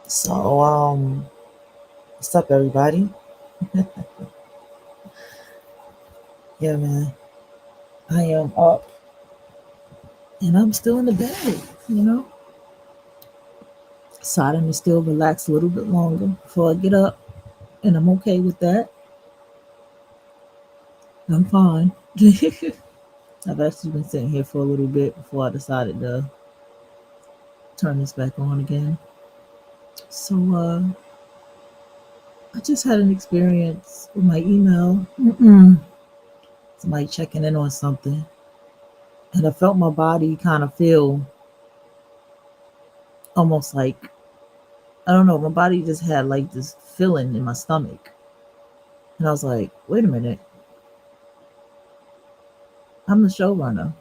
So, what's up, everybody? Yeah, man, I am up and I'm still in the bed, you know. Deciding to still relax a little bit longer before I get up, and I'm okay with that. I'm fine. I've actually been sitting here for a little bit before I decided to turn this back on again. So, I just had an experience with my email. Somebody checking in on something, and I felt my body kind of feel almost like I don't know. My body just had like this feeling in my stomach. And I was like, wait a minute, I'm the showrunner.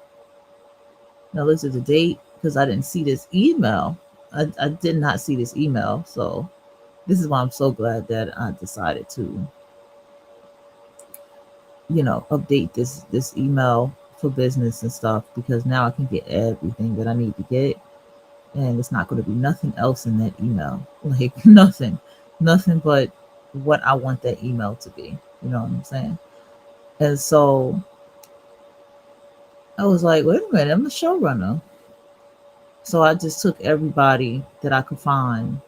Now look at the date because I didn't see this email. I did not see this email. So this is why I'm so glad that I decided to, update this email for business and stuff because now I can get everything that I need to get. And it's not going to be nothing else in that email. Like nothing. Nothing but what I want that email to be. You know what I'm saying? And so I was like, wait a minute, I'm the showrunner. So I just took everybody that I could find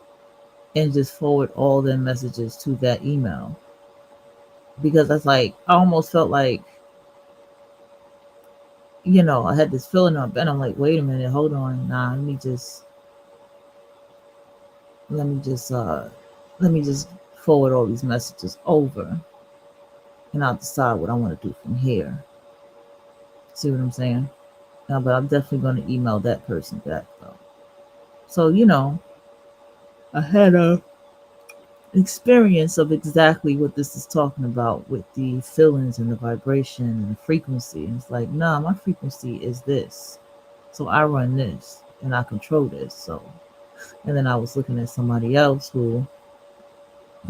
and just forward all their messages to that email because that's like I almost felt like I had this feeling up and I'm like, wait a minute, hold on, nah, let me just let me just forward all these messages over and I'll decide what I want to do from here. See what I'm saying? But I'm definitely going to email that person back though. So I had a experience of exactly what this is talking about with the feelings and the vibration and the frequency. And it's like, nah, my frequency is this. So I run this and I control this. So, and then I was looking at somebody else who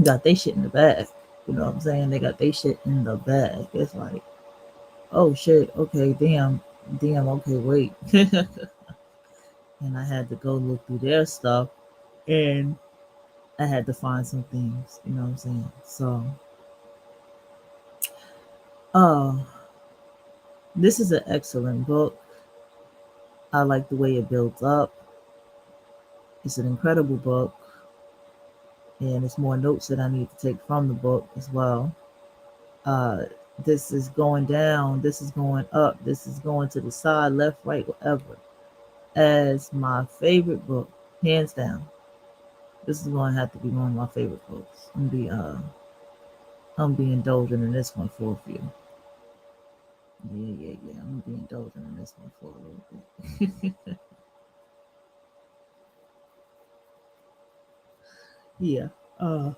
got their shit in the bag. You know what I'm saying? They got their shit in the bag. It's like, oh shit, okay, damn, okay, wait. And I had to go look through their stuff and I had to find some things, you know what I'm saying? So, oh, this is an excellent book. I like the way it builds up. It's an incredible book, and it's more notes that I need to take from the book as well. Uh, this is going down, this is going up, this is going to the side, left, right, whatever. As my favorite book, hands down. This is going to have to be one of my favorite books. I'm be indulging in this one for a few. Yeah. I'm gonna be indulging in this one for a little bit. Yeah. Uh,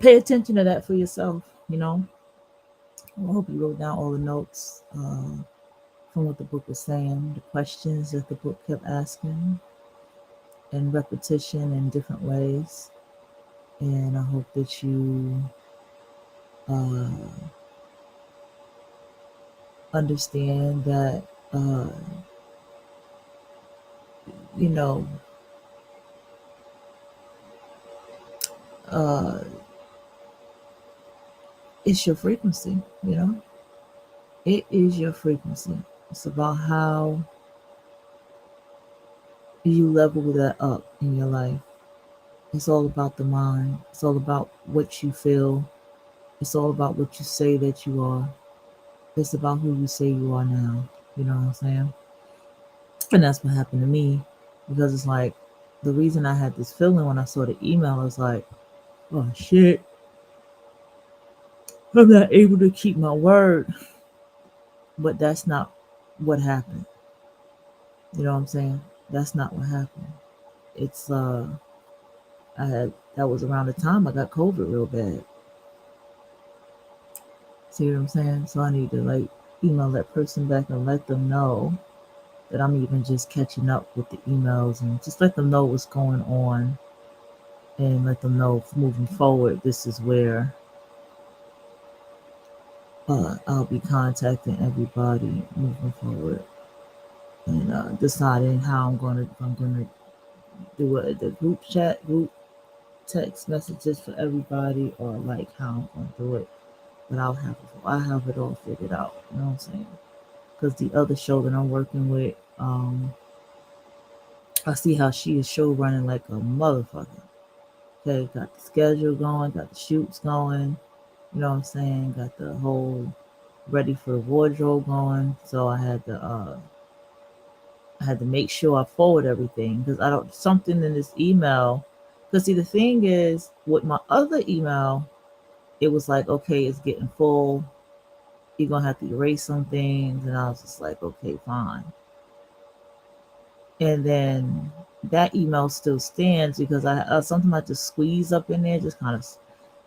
pay attention to that for yourself. I hope you wrote down all the notes from what the book was saying, the questions that the book kept asking, and repetition in different ways. And I hope that you uh, understand that, uh, you know, uh, it's your frequency, It is your frequency. It's about how you level that up in your life. It's all about the mind. It's all about what you feel. It's all about what you say that you are. It's about who you say you are now. You know what I'm saying? And that's what happened to me because it's like the reason I had this feeling when I saw the email was like, oh shit, I'm not able to keep my word. But that's not what happened. You know what I'm saying? That's not what happened. It's I had that was around the time I got COVID real bad. See what I'm saying? So I need to like email that person back and let them know that I'm even just catching up with the emails and just let them know what's going on and let them know moving forward this is where I'll be contacting everybody moving forward and deciding how I'm gonna the group text messages for everybody, or like how I'm gonna do it. But I have it all figured out. You know what I'm saying? Because the other show that I'm working with, I see how she is show running like a motherfucker. Okay, got the schedule going, got the shoots going. You know what I'm saying? Got the whole ready for the wardrobe going. So I had to make sure I forward everything because I don't something in this email. Because see, the thing is, with my other email, it was like, okay, it's getting full. You're gonna have to erase some things, and I was just like, okay, fine. And then that email still stands because I something I just squeeze up in there, just kind of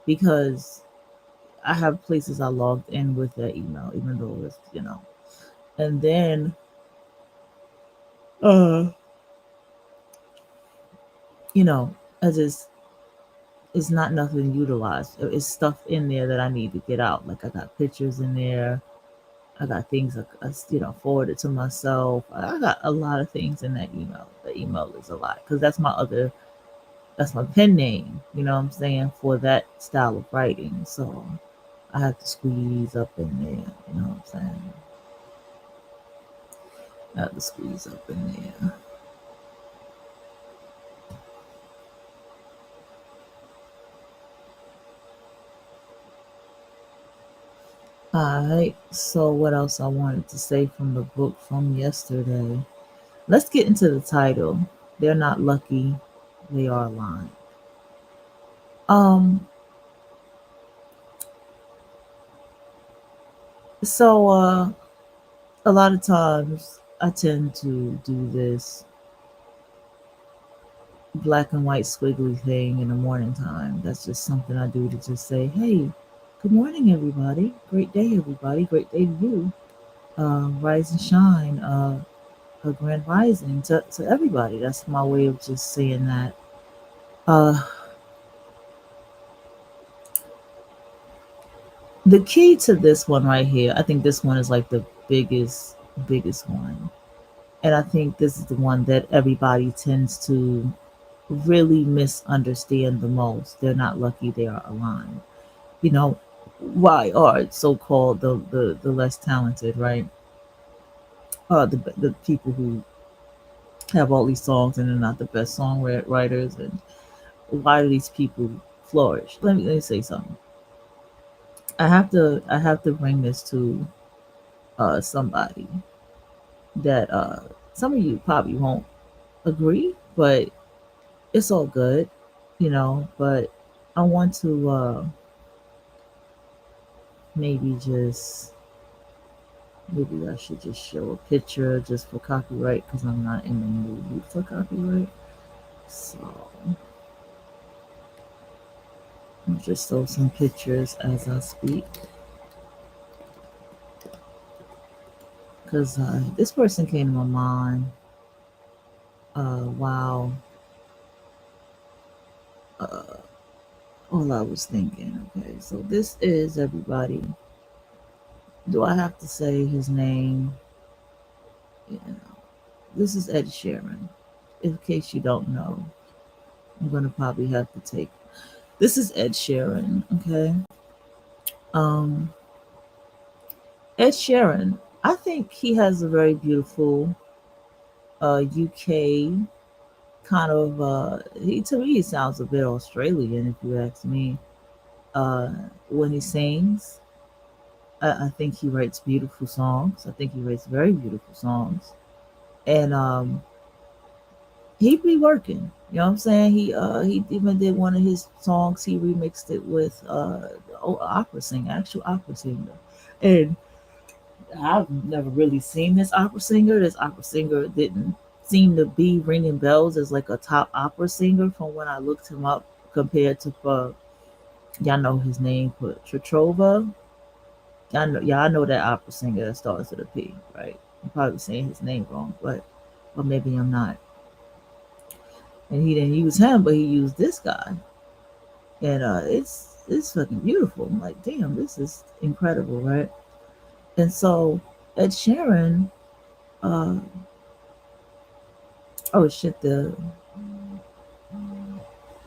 because I have places I logged in with that email, even though it's And then, uh, you know, I just it's not nothing utilized. It's stuff in there that I need to get out. Like I got pictures in there. I got things forwarded to myself. I got a lot of things in that email. The email is a lot because that's my pen name. You know what I'm saying, for that style of writing. So I have to squeeze up in there. You know what I'm saying? I have to squeeze up in there. Alright, so what else I wanted to say from the book from yesterday? Let's get into the title. They're not lucky, they are aligned. Um, so a lot of times I tend to do this black and white squiggly thing in the morning time. That's just something I do to just say, hey, good morning, everybody. Great day, everybody. Great day to you. Rise and shine. A grand rising to everybody. That's my way of just saying that. Uh, the key to this one right here, I think this one is like the biggest one. And I think this is the one that everybody tends to really misunderstand the most. They're not lucky, they are aligned. You know, why are so called the less talented, right? The people who have all these songs and they're not the best songwriters, and why do these people flourish? Let me say something. I have to bring this to somebody that some of you probably won't agree, but it's all good, But I want to maybe just maybe I should just show a picture just for copyright because I'm not in the mood for copyright. So I'll just show some pictures as I speak because this person came to my mind while uh, all I was thinking. Okay, so this is everybody. Do I have to say his name? Yeah. This is Ed Sheeran. In case you don't know, I'm gonna probably have to take. This is Ed Sheeran. Okay. Um, Ed Sheeran. I think he has a very beautiful UK kind of. He to me he sounds a bit Australian, if you ask me. Uh, when he sings, I think he writes beautiful songs. I think he writes very beautiful songs, and he be working. You know what I'm saying? He even did one of his songs. He remixed it with opera singer, actual opera singer, and I've never really seen this opera singer. This opera singer didn't seem to be ringing bells as like a top opera singer from when I looked him up compared to y'all know his name, but Petrova. Y'all know that opera singer that starts with a P, right? I'm probably saying his name wrong, but or maybe I'm not. And he didn't use him, but he used this guy, and it's fucking beautiful. I'm like, damn, this is incredible, right? And so Ed Sheeran, uh, oh shit, the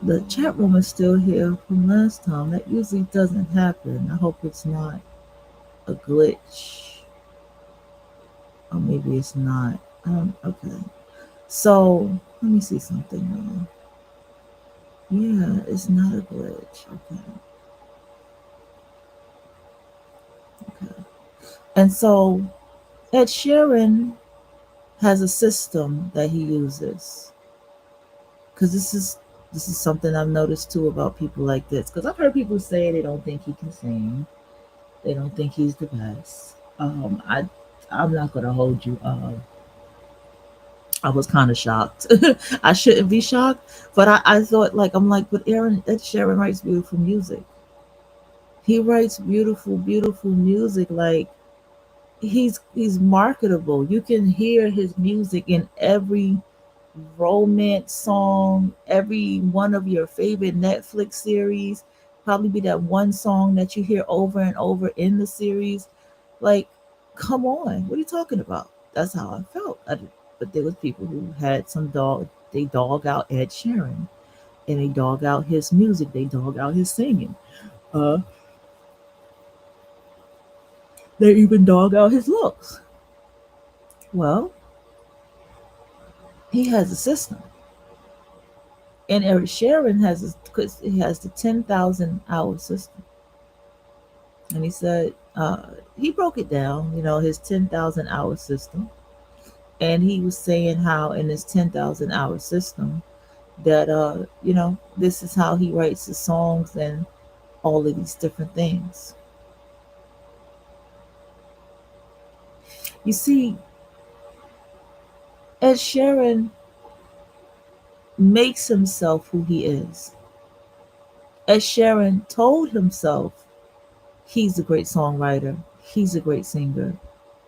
The chat room is still here from last time. That usually doesn't happen. I hope it's not a glitch. Or maybe it's not. Okay. So let me see something. Yeah, it's not a glitch. Okay. Okay. And so Ed Sheeran has a system that he uses. Because this is something I've noticed too about people like this. Because I've heard people say they don't think he can sing. They don't think he's the best. I'm not gonna hold you. I was kind of shocked. I shouldn't be shocked, but I thought like I'm like, but Ed Sheeran writes beautiful music. He writes beautiful music. Like he's marketable. You can hear his music in every romance song, every one of your favorite Netflix series. Probably be that one song that you hear over and over in the series. Like, come on, what are you talking about? That's how I felt. But there was people who had some dog. They dog out Ed Sheeran, and they dog out his music. They dog out his singing. Uh, they even dog out his looks. Well, he has a system, and Eric Sheeran because he has the 10,000 hour system. And he said he broke it down. His 10,000 hour system, and he was saying how in his 10,000 hour system that this is how he writes his songs and all of these different things. You see, Ed Sheeran makes himself who he is. Ed Sheeran told himself he's a great songwriter, he's a great singer,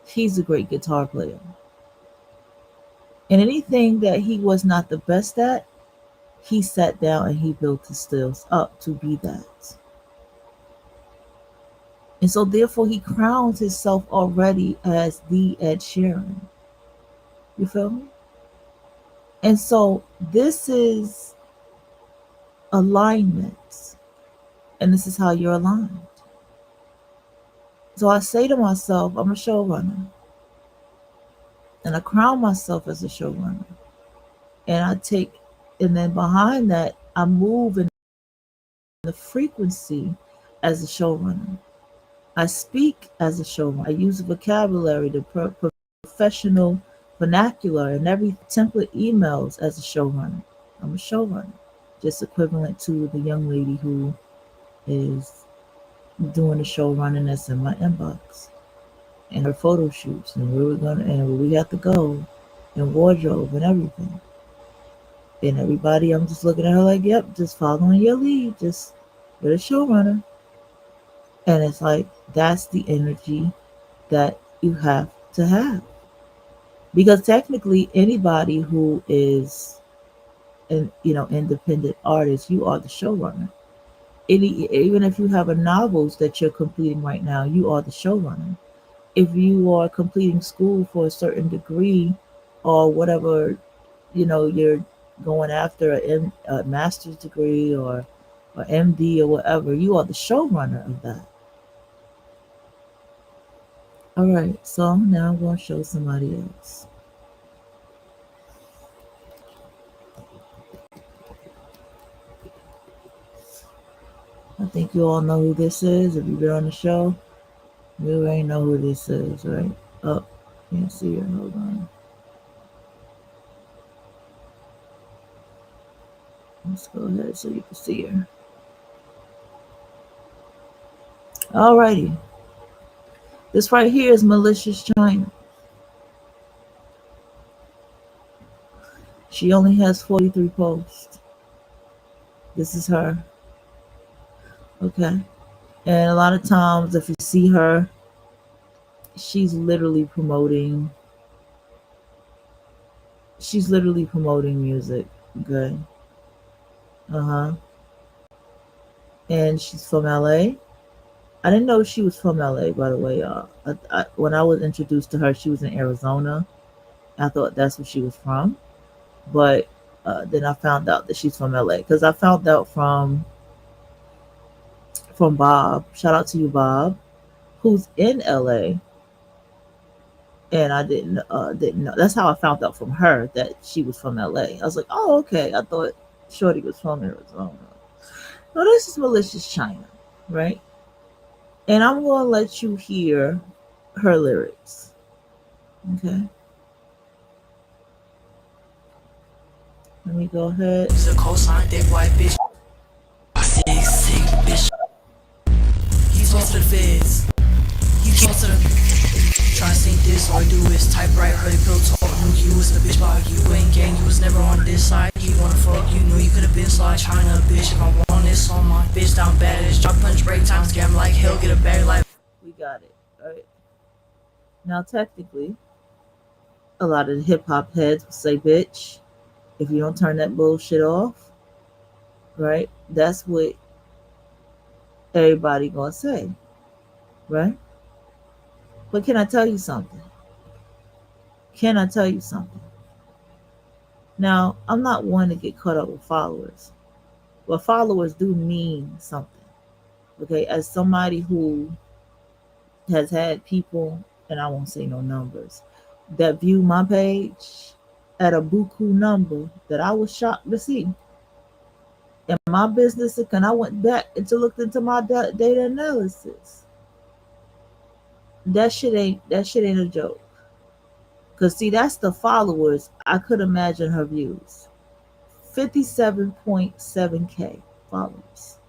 he's a great guitar player. And anything that he was not the best at, he sat down and he built his skills up to be that. And so therefore he crowns himself already as the Ed Sheeran. You feel me? And so this is alignment. And this is how you're aligned. So I say to myself, I'm a showrunner. And I crown myself as a showrunner. And then behind that, I move in the frequency as a showrunner. I speak as a showrunner. I use vocabulary, the professional vernacular, and every template emails as a showrunner. I'm a showrunner, just equivalent to the young lady who is doing the show running that's in my inbox and her photo shoots and where we have to go and wardrobe and everything. And everybody, I'm just looking at her like, yep, just following your lead. You're the showrunner. And it's like, that's the energy that you have to have. Because technically anybody who is an independent artist, you are the showrunner. Even if you have a novels that you're completing right now, you are the showrunner. If you are completing school for a certain degree or whatever, you're going after a master's degree or MD or whatever, you are the showrunner of that. All right, so now I'm going to show somebody else. I think you all know who this is. If you've been on the show, you already know who this is, right? Oh, can't see her. Hold on. Let's go ahead so you can see her. Alrighty. This right here is Malicious China. She only has 43 posts. This is her. Okay. And a lot of times if you see her, she's literally promoting music. Okay. Uh-huh. And she's from LA. I didn't know she was from LA, by the way, y'all. When I was introduced to her, she was in Arizona. I thought that's where she was from. But then I found out that she's from LA, because I found out from Bob. Shout out to you, Bob, who's in LA, and I didn't know. That's how I found out from her that she was from LA. I was like, oh, okay. I thought Shorty was from Arizona. No, this is Malicious China, right? And I'm gonna let you hear her lyrics. Okay. Let me go ahead. He's a cosign, thick white bitch. Sick bitch. He's off to the feds. He's off to the. Tryna sink this, all I do is type right, heard it built talk. Knew you was the bitch, but you ain't gang, you was never on this side. You wanna fuck, you knew you could've been slide. China bitch, if I want this on my bitch down bad as drop punch break time scam like hell, get a bag like. We got it. All right. Now, technically, a lot of the hip hop heads will say, bitch, if you don't turn that bullshit off, right? That's what everybody gonna say, right? But can I tell you something? Can I tell you something? Now, I'm not one to get caught up with followers, but followers do mean something. Okay, as somebody who has had people, and I won't say no numbers, that view my page at a buku number that I was shocked to see. In my business, and I went back and looked into my data analysis. That shit ain't a joke. Cause see, that's the followers. I could imagine her views. 57.7K followers.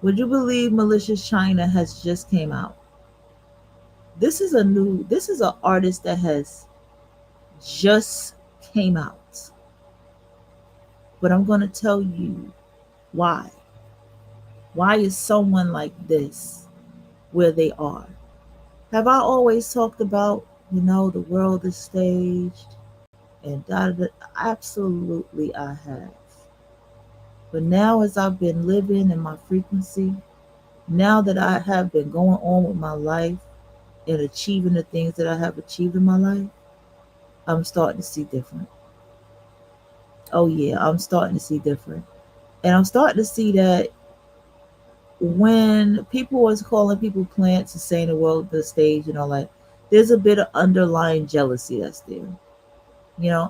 Would you believe Malicious China has just came out? This is an artist that has just came out. But I'm gonna tell you why. Why is someone like this where they are? Have I always talked about, the world is staged and da da da? Absolutely, I have. But now, as I've been living in my frequency, now that I have been going on with my life and achieving the things that I have achieved in my life, I'm starting to see different. Oh, yeah, I'm starting to see different. And I'm starting to see that when people was calling people plants and saying the world the stage and all that, there's a bit of underlying jealousy that's there.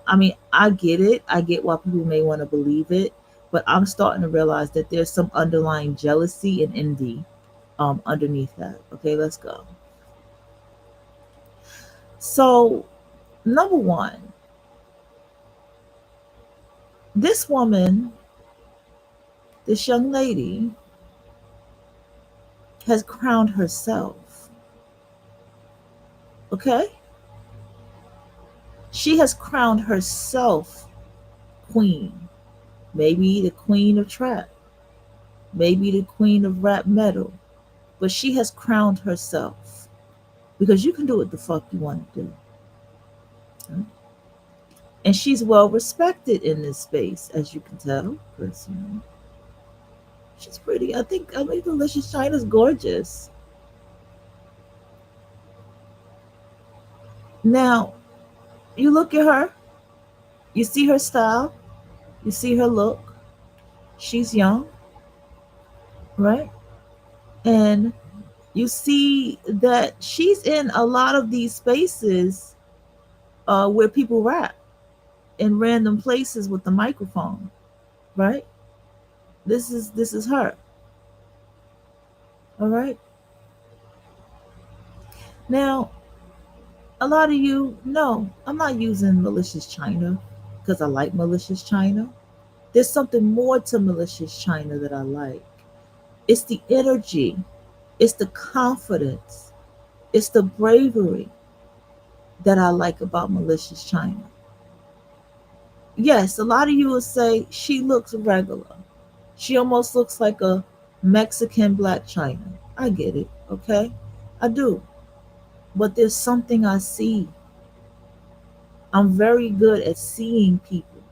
I mean, I get it. I get why people may want to believe it, but I'm starting to realize that there's some underlying jealousy and envy underneath that. Okay, let's go. So, number one, this woman, this young lady, has crowned herself. Okay? She has crowned herself queen. Maybe the queen of trap. Maybe the queen of rap metal. But she has crowned herself. Because you can do what the fuck you want to do. Okay? And she's well respected in this space, as you can tell. Because, she's pretty. I think Malicious China's gorgeous. Now, you look at her, you see her style, you see her look. She's young, right? And you see that she's in a lot of these spaces where people rap in random places with the microphone, right? This is her. All right. Now, a lot of you know I'm not using Malicious China because I like Malicious China. There's something more to Malicious China that I like. It's the energy, it's the confidence, it's the bravery that I like about Malicious China. Yes, a lot of you will say she looks regular. She almost looks like a Mexican Black China. I get it, okay? I do. But there's something I see. I'm very good at seeing people.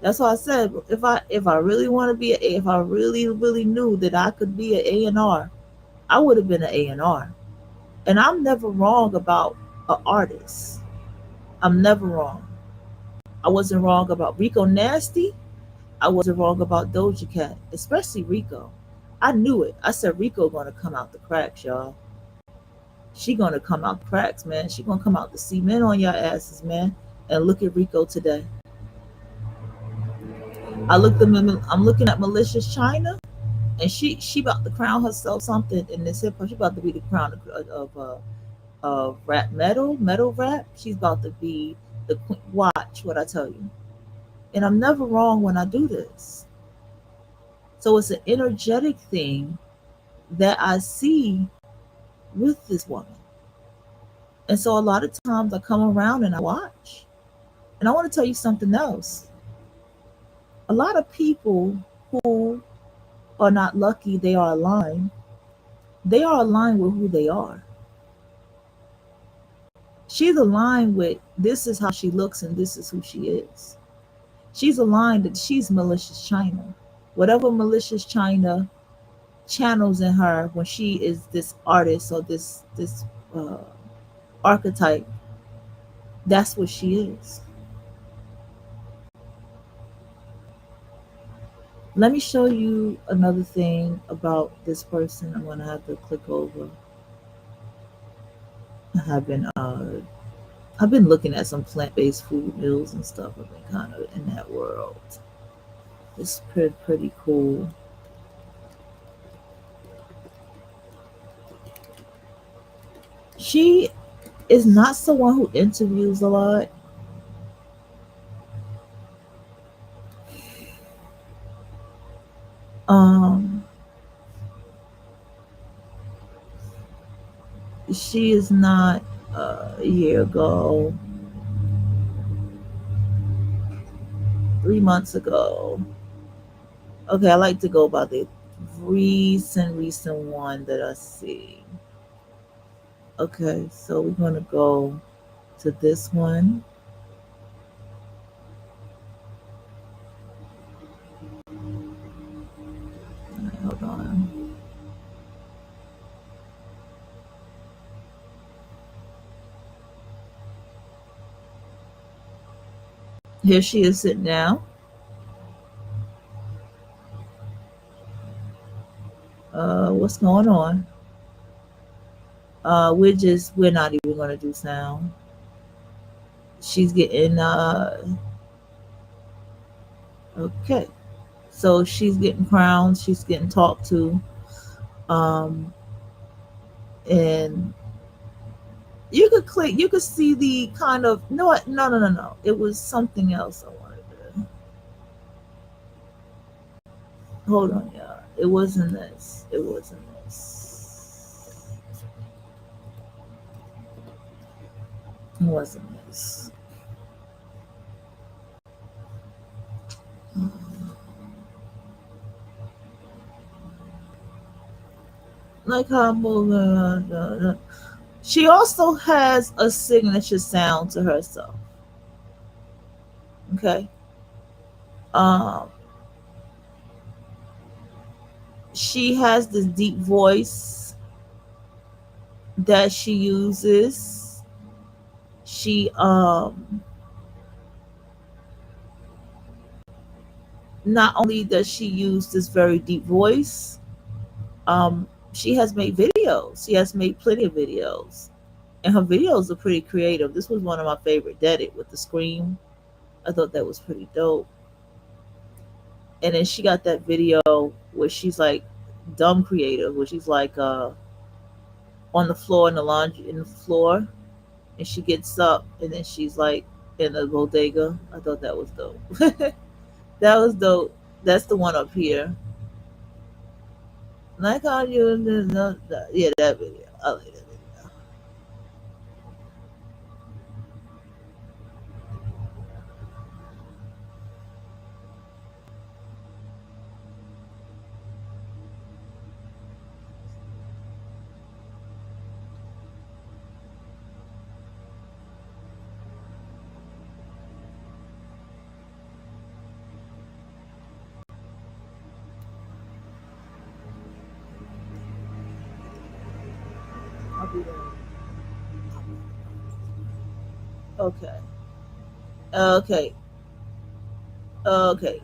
That's why I said if I really want to be if I really knew that I could be an A&R, I would have been an A&R. And I'm never wrong about an artist. I'm never wrong. I wasn't wrong about Rico Nasty. I wasn't wrong about Doja Cat, especially Rico. I knew it. I said Rico gonna come out the cracks, y'all. She gonna come out the cracks, man. She gonna come out the cement on your asses, man. And look at Rico today. I'm looking at Malicious China, and she about to crown herself something in this hip hop. She about to be the crown of rap metal rap. She's about to be the queen. Watch what I tell you. And I'm never wrong when I do this. So it's an energetic thing that I see with this woman. And so a lot of times I come around and I watch. And I want to tell you something else. A lot of people who are not lucky they are aligned. They are aligned with who they are. She's aligned with this is how she looks and this is who she is. She's aligned that she's Malicious China. Whatever Malicious China channels in her when she is this artist or this archetype, that's what she is. Let me show you another thing about this person. I'm gonna have to click over. I've been looking at some plant-based food meals and stuff. I've been kind of in that world. It's pretty cool. She is not someone who interviews a lot. She is not a year ago, 3 months ago. Okay, I like to go by the recent one that I see. Okay, so we're gonna go to this one. Hold on. Here she is sitting down. What's going on? We're not even gonna do sound. She's getting okay. So she's getting crowned, she's getting talked to. And you could see the kind of no. It was something else I wanted to hold on, y'all. It wasn't this. It wasn't this. It wasn't this. Like how I'm moving. She also has a signature sound to herself. Okay. She has this deep voice that she uses. She not only does she use this very deep voice, she has made videos. She has made plenty of videos. And her videos are pretty creative. This was one of my favorite, Dead It with the scream. I thought that was pretty dope. And then she got that video where she's like dumb creative, where she's like on the floor in the laundry in the floor, and she gets up and then she's like in the bodega. I thought that was dope. That was dope. That's the one up here. Like how you yeah, that video. I like that video. I'll be there. Okay. Okay. Okay.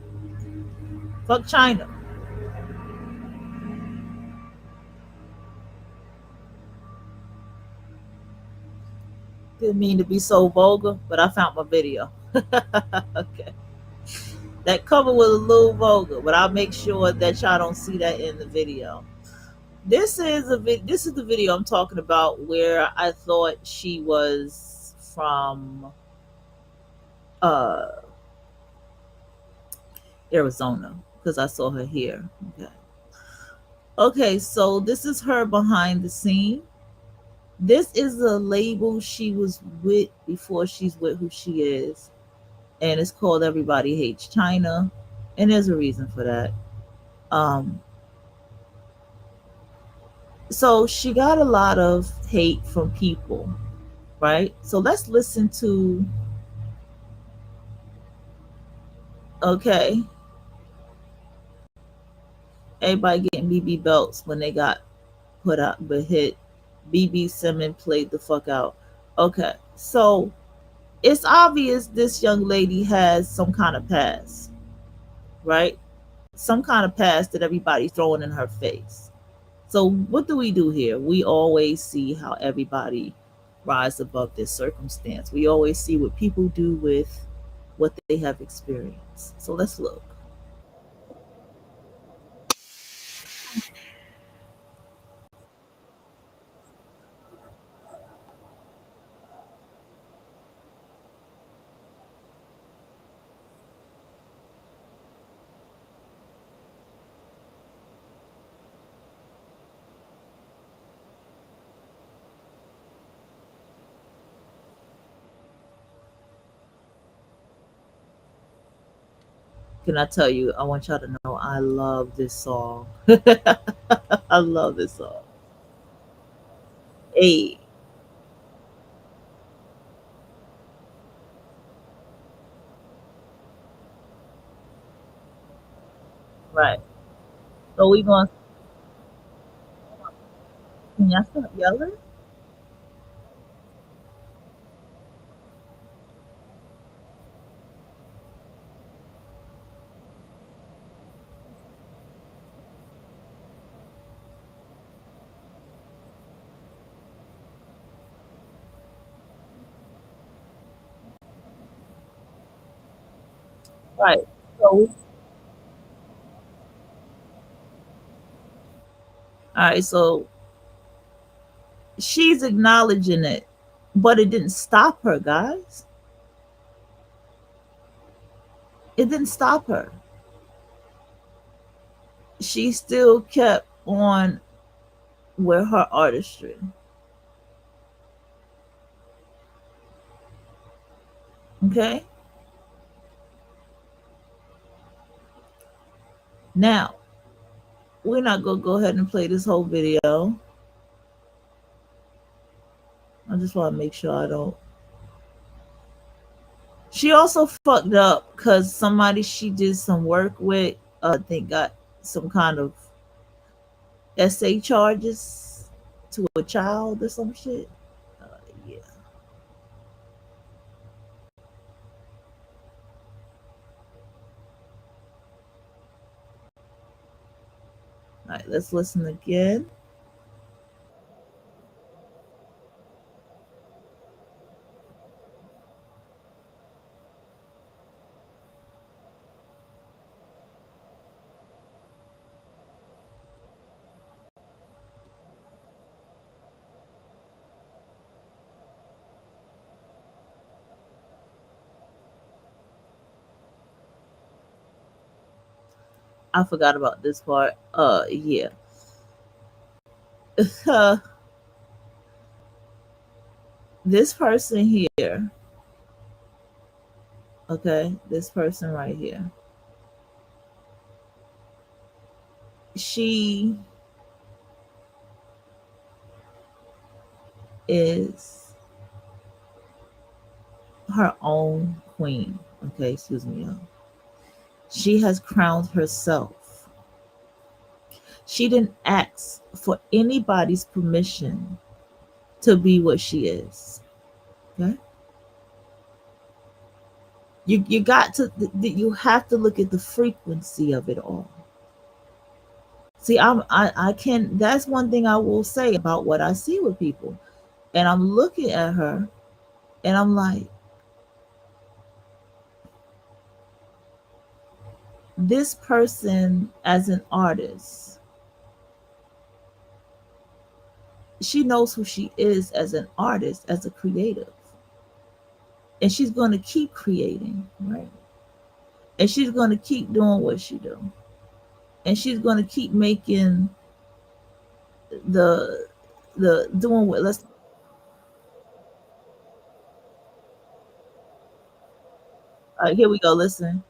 Fuck China. Didn't mean to be so vulgar, but I found my video. Okay. That cover was a little vulgar, but I'll make sure that y'all don't see that in the video. This is the video I'm talking about where I thought she was from uh Arizona because I saw her here. Okay. Okay, so this is her behind the scene. This is the label she was with before she's with who she is. And it's called Everybody Hates China. And there's a reason for that. Um, so she got a lot of hate from people, right? So let's listen to, okay, everybody getting BB belts when they got put out, but hit. BB Simmons played the fuck out. Okay, so it's obvious this young lady has some kind of past, right? Some kind of past that everybody's throwing in her face. So what do we do here? We always see how everybody rise above this circumstance. We always see what people do with what they have experienced. So let's look. Can I tell you, I want y'all to know I love this song. I love this song. Hey, right. So we going, can y'all stop yelling? Right. So, all right. So she's acknowledging it, but it didn't stop her, guys. It didn't stop her. She still kept on with her artistry. Okay. Now, we're not going to go ahead and play this whole video. I just want to make sure I don't. She also fucked up because somebody she did some work with, I think, got some kind of SA charges to a child or some shit. Uh, yeah. All right, let's listen again. I forgot about this part. Yeah. This person here, okay, this person right here, she is her own queen. Okay, excuse me, y'all. She has crowned herself. She didn't ask for anybody's permission to be what she is. Okay. You got to you have to look at the frequency of it all. See, I can that's one thing I will say about what I see with people. And I'm looking at her and I'm like, this person as an artist, she knows who she is as an artist, as a creative. And she's going to keep creating, right? And she's going to keep doing what she do. And she's going to keep making the doing what let's here we go, listen.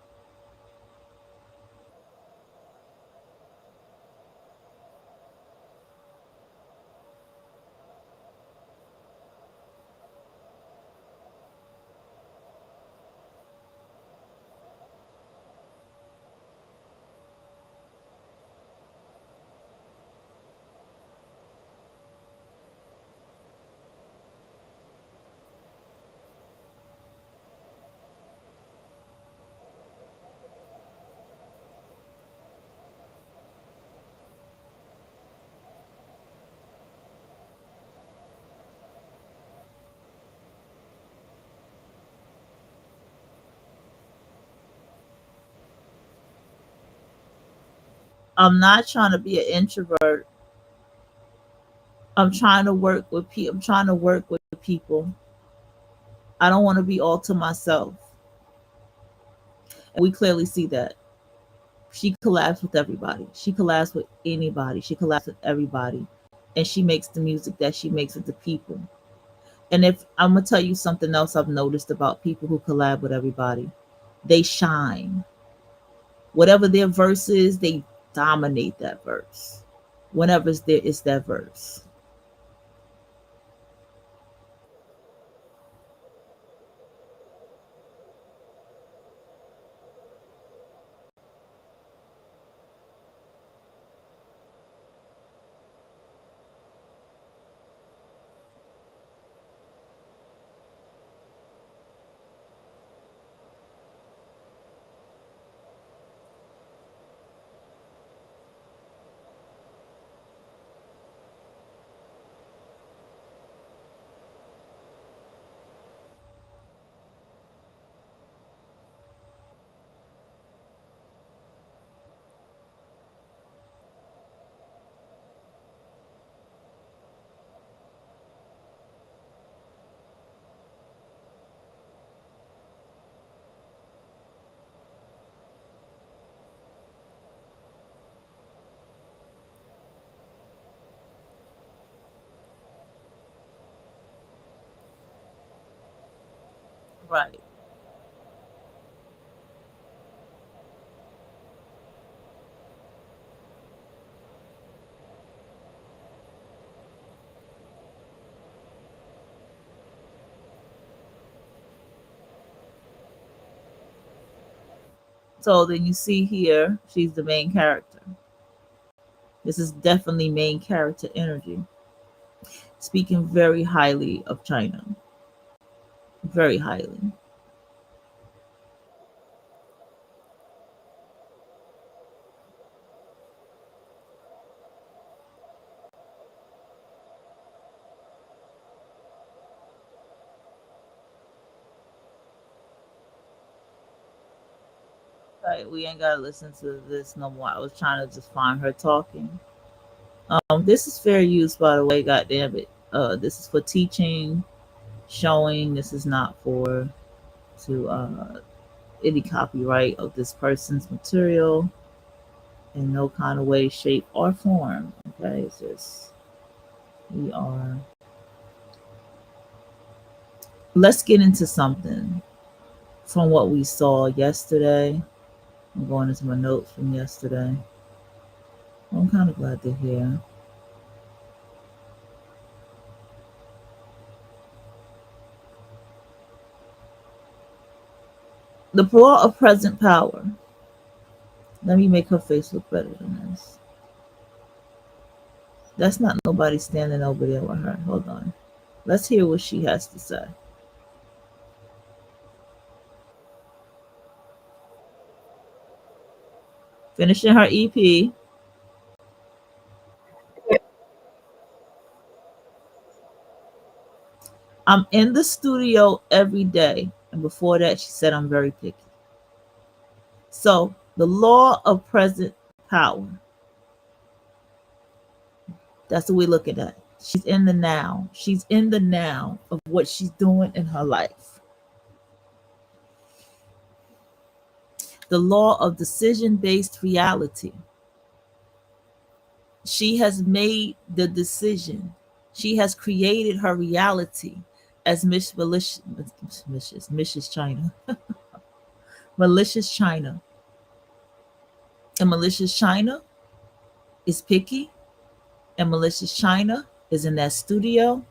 I'm not trying to be an introvert. I'm trying to work with people. I'm trying to work with people. I don't want to be all to myself. And we clearly see that. She collabs with everybody. She collabs with anybody. She collabs with everybody. And she makes the music that she makes with the people. And if I'm gonna tell you something else I've noticed about people who collab with everybody, they shine. Whatever their verse is, they dominate that verse. Whenever it's that verse. Right. So then you see here, she's the main character. This is definitely main character energy. Speaking very highly of China. Very highly. Right, we ain't gotta listen to this no more. I was trying to just find her talking. This is fair use, by the way. God damn it. This is for teaching, showing. This is not for to any copyright of this person's material in no kind of way, shape, or form. Okay, it's just we are. Let's get into something from what we saw yesterday. I'm going into my notes from yesterday. I'm kind of glad to hear. The law of present power. Let me make her face look better than this. That's not nobody standing over there with her. Hold on. Let's hear what she has to say. finishing her EP. I'm in the studio every day. And before that, she said I'm very picky. So the law of present power, that's what we're looking at. She's in the now. She's in the now of what she's doing in her life. The law of decision based reality. She has made the decision. She has created her reality as Mrs. China. Malicious China. And malicious China is picky. And malicious China is in that studio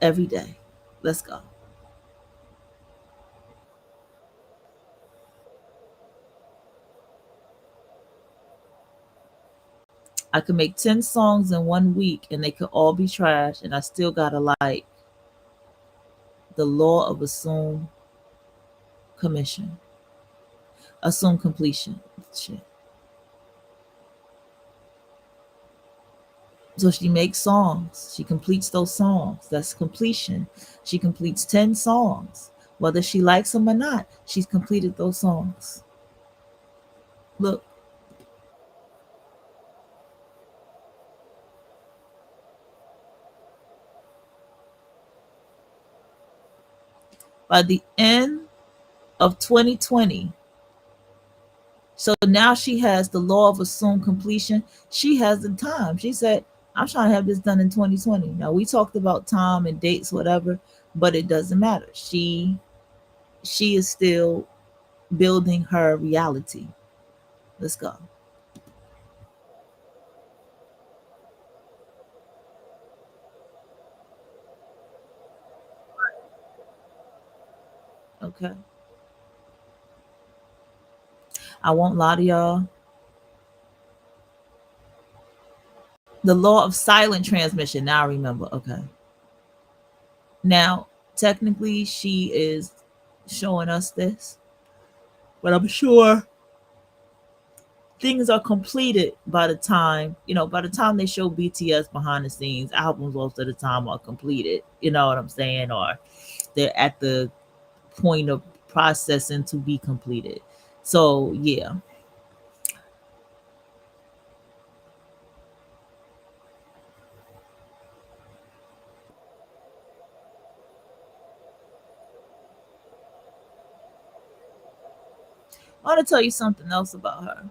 every day. Let's go. I could make 10 songs in 1 week and they could all be trash, and I still gotta like the law of assume commission, assume completion. Shit. So she makes songs. She completes those songs. That's completion. She completes 10 songs. Whether she likes them or not, she's completed those songs. Look, by the end of 2020, so now she has the law of assumed completion. She has the time. She said, I'm trying to have this done in 2020. Now we talked about time and dates, whatever, but it doesn't matter. She is still building her reality. Let's go. Okay. I won't lie to y'all. The law of silent transmission. Now I remember. Okay. Now, technically, she is showing us this, but I'm sure things are completed by the time, by the time they show BTS behind the scenes, albums most of the time are completed. You know what I'm saying? Or they're at the point of processing to be completed. So, yeah. I want to tell you something else about her.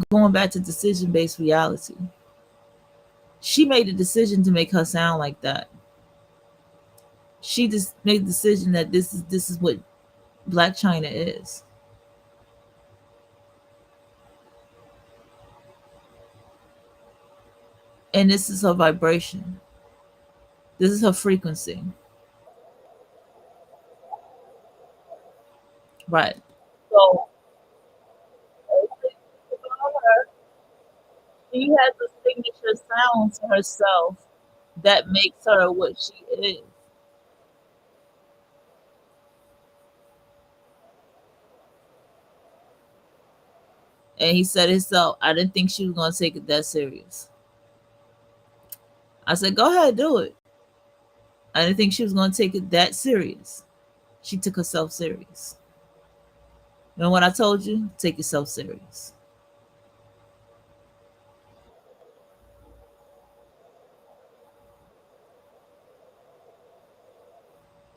Going back to decision based reality, she made a decision to make her sound like that. She just made the decision that this is what Black China is. And this is her vibration. This is her frequency. Right. So she has a signature sound to herself that makes her what she is. And he said himself, I didn't think she was gonna take it that serious. I said, go ahead, do it. I didn't think she was gonna take it that serious. She took herself serious. And what I told you, take yourself serious.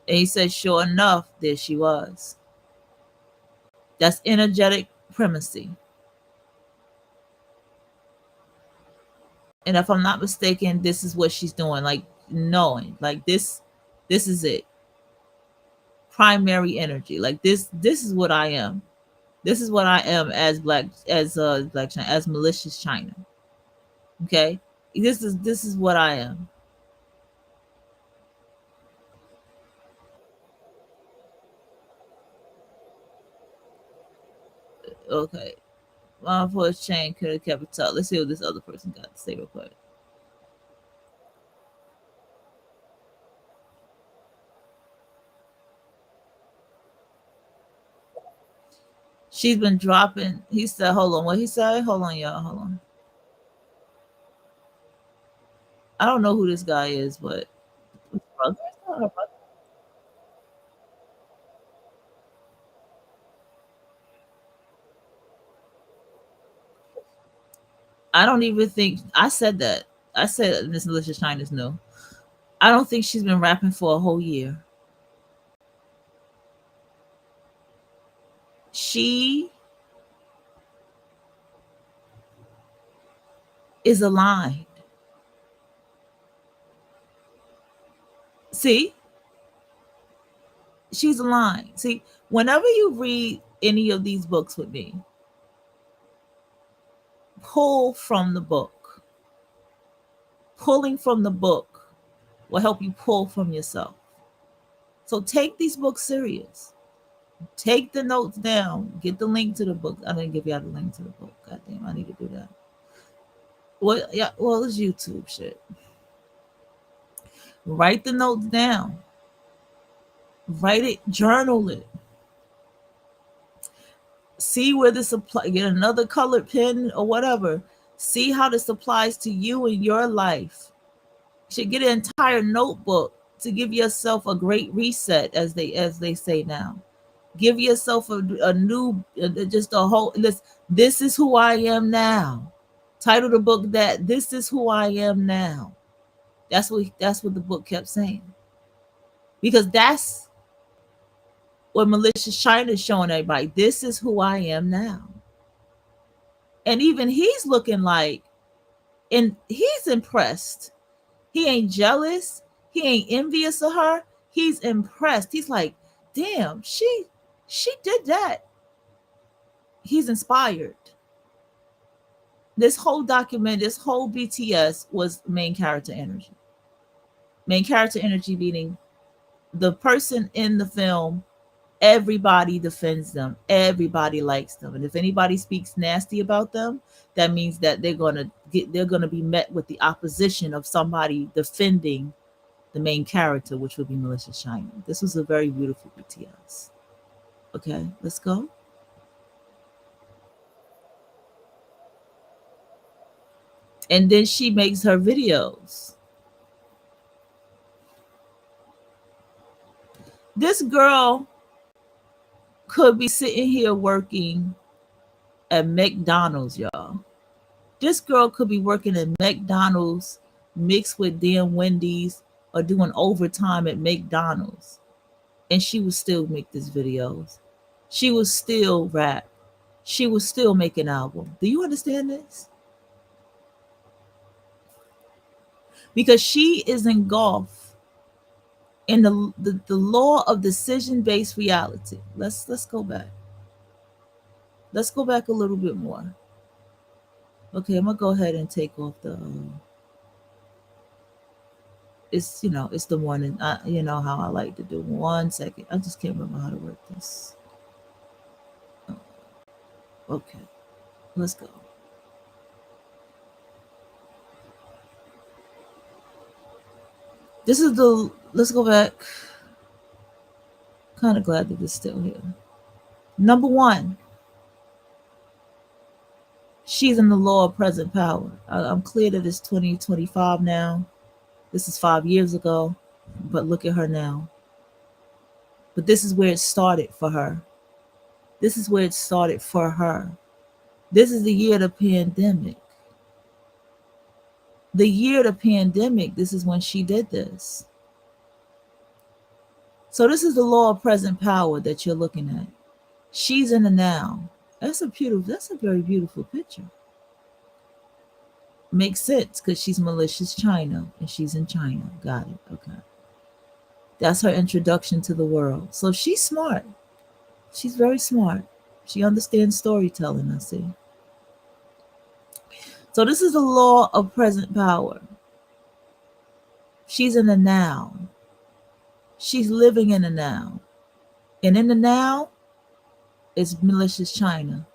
And he said, sure enough, there she was. That's energetic primacy. And if I'm not mistaken, this is what she's doing. Like knowing, like this is it. Primary energy. Like this is what I am. This is what I am as Black China, as malicious China. Okay? This is what I am. Okay. My voice chain could have kept it up. Let's see what this other person got to say real quick. She's been dropping. He said, hold on. What he said? Hold on, y'all. Hold on. I don't know who this guy is, but I don't even think I said that. I said Miss Malicious China's new. I don't think she's been rapping for a whole year. She is aligned. See, she's aligned. See, whenever you read any of these books with me, pull from the book. Pulling from the book will help you pull from yourself. So take these books serious. Take the notes down. Get the link to the book. I didn't give y'all the link to the book. God damn, I need to do that. Well, yeah, well, it's YouTube shit. Write the notes down. Write it, journal it. See where this apply. Get another colored pen or whatever. See how this applies to you in your life. You should get an entire notebook to give yourself a great reset, as they say now. Give yourself a new, just a whole. This is who I am now. Title the book that. This is who I am now. That's what the book kept saying. Because that's what Malicious China is showing everybody. This is who I am now. And even he's looking like, and he's impressed. He ain't jealous. He ain't envious of her. He's impressed. He's like, damn, she did that. He's inspired. This whole document, this whole BTS was main character energy. Main character energy meaning the person in the film, everybody defends them. Everybody likes them. And if anybody speaks nasty about them, that means that they're gonna be met with the opposition of somebody defending the main character, which would be Malicious China. This was a very beautiful BTS. Okay, let's go. And then she makes her videos. This girl could be sitting here working at McDonald's, y'all. This girl could be working at McDonald's mixed with damn Wendy's or doing overtime at McDonald's. And she would still make these videos. She would still rap. She would still make an album. Do you understand this? Because she is engulfed in the law of decision-based reality. Let's go back. Let's go back a little bit more. Okay, I'm gonna go ahead and take off the. It's the morning. You know how I like to do. 1 second. I just can't remember how to work this. Okay, let's go. Let's go back. Kind of glad that it's still here. Number one, she's in the law of present power. I'm clear that it's 2025 now. This is 5 years ago, but look at her now. But this is where it started for her. This is where it started for her. This is the year of the pandemic. The year of the pandemic, this is when she did this. So this is the law of present power that you're looking at. She's in the now. That's a very beautiful picture. Makes sense because she's Malicious China and she's in China. Got it. Okay. That's her introduction to the world. So she's smart. She's very smart. She understands storytelling, I see. So this is the law of present power. She's in the now. She's living in the now. And in the now is Malicious China.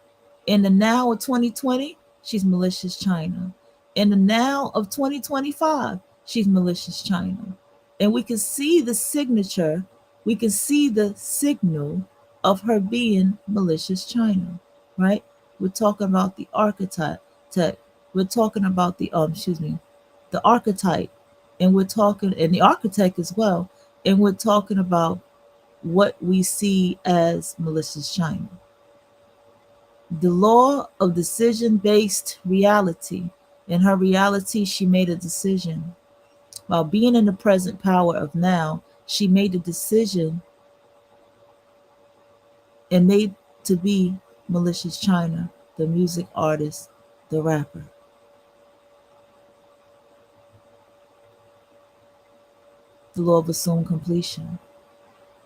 In the now of 2020, she's Malicious China. In the now of 2025, she's Malicious China. And we can see the signature, we can see the signal of her being Malicious China, right? We're talking about the archetype. We're talking about the archetype, and we're talking and the architect as well, and we're talking about what we see as Malicious China. The law of decision-based reality. In her reality, she made a decision. While being in the present power of now, she made a decision and made to be Malicious China, the music artist, the rapper. The law of assumed completion.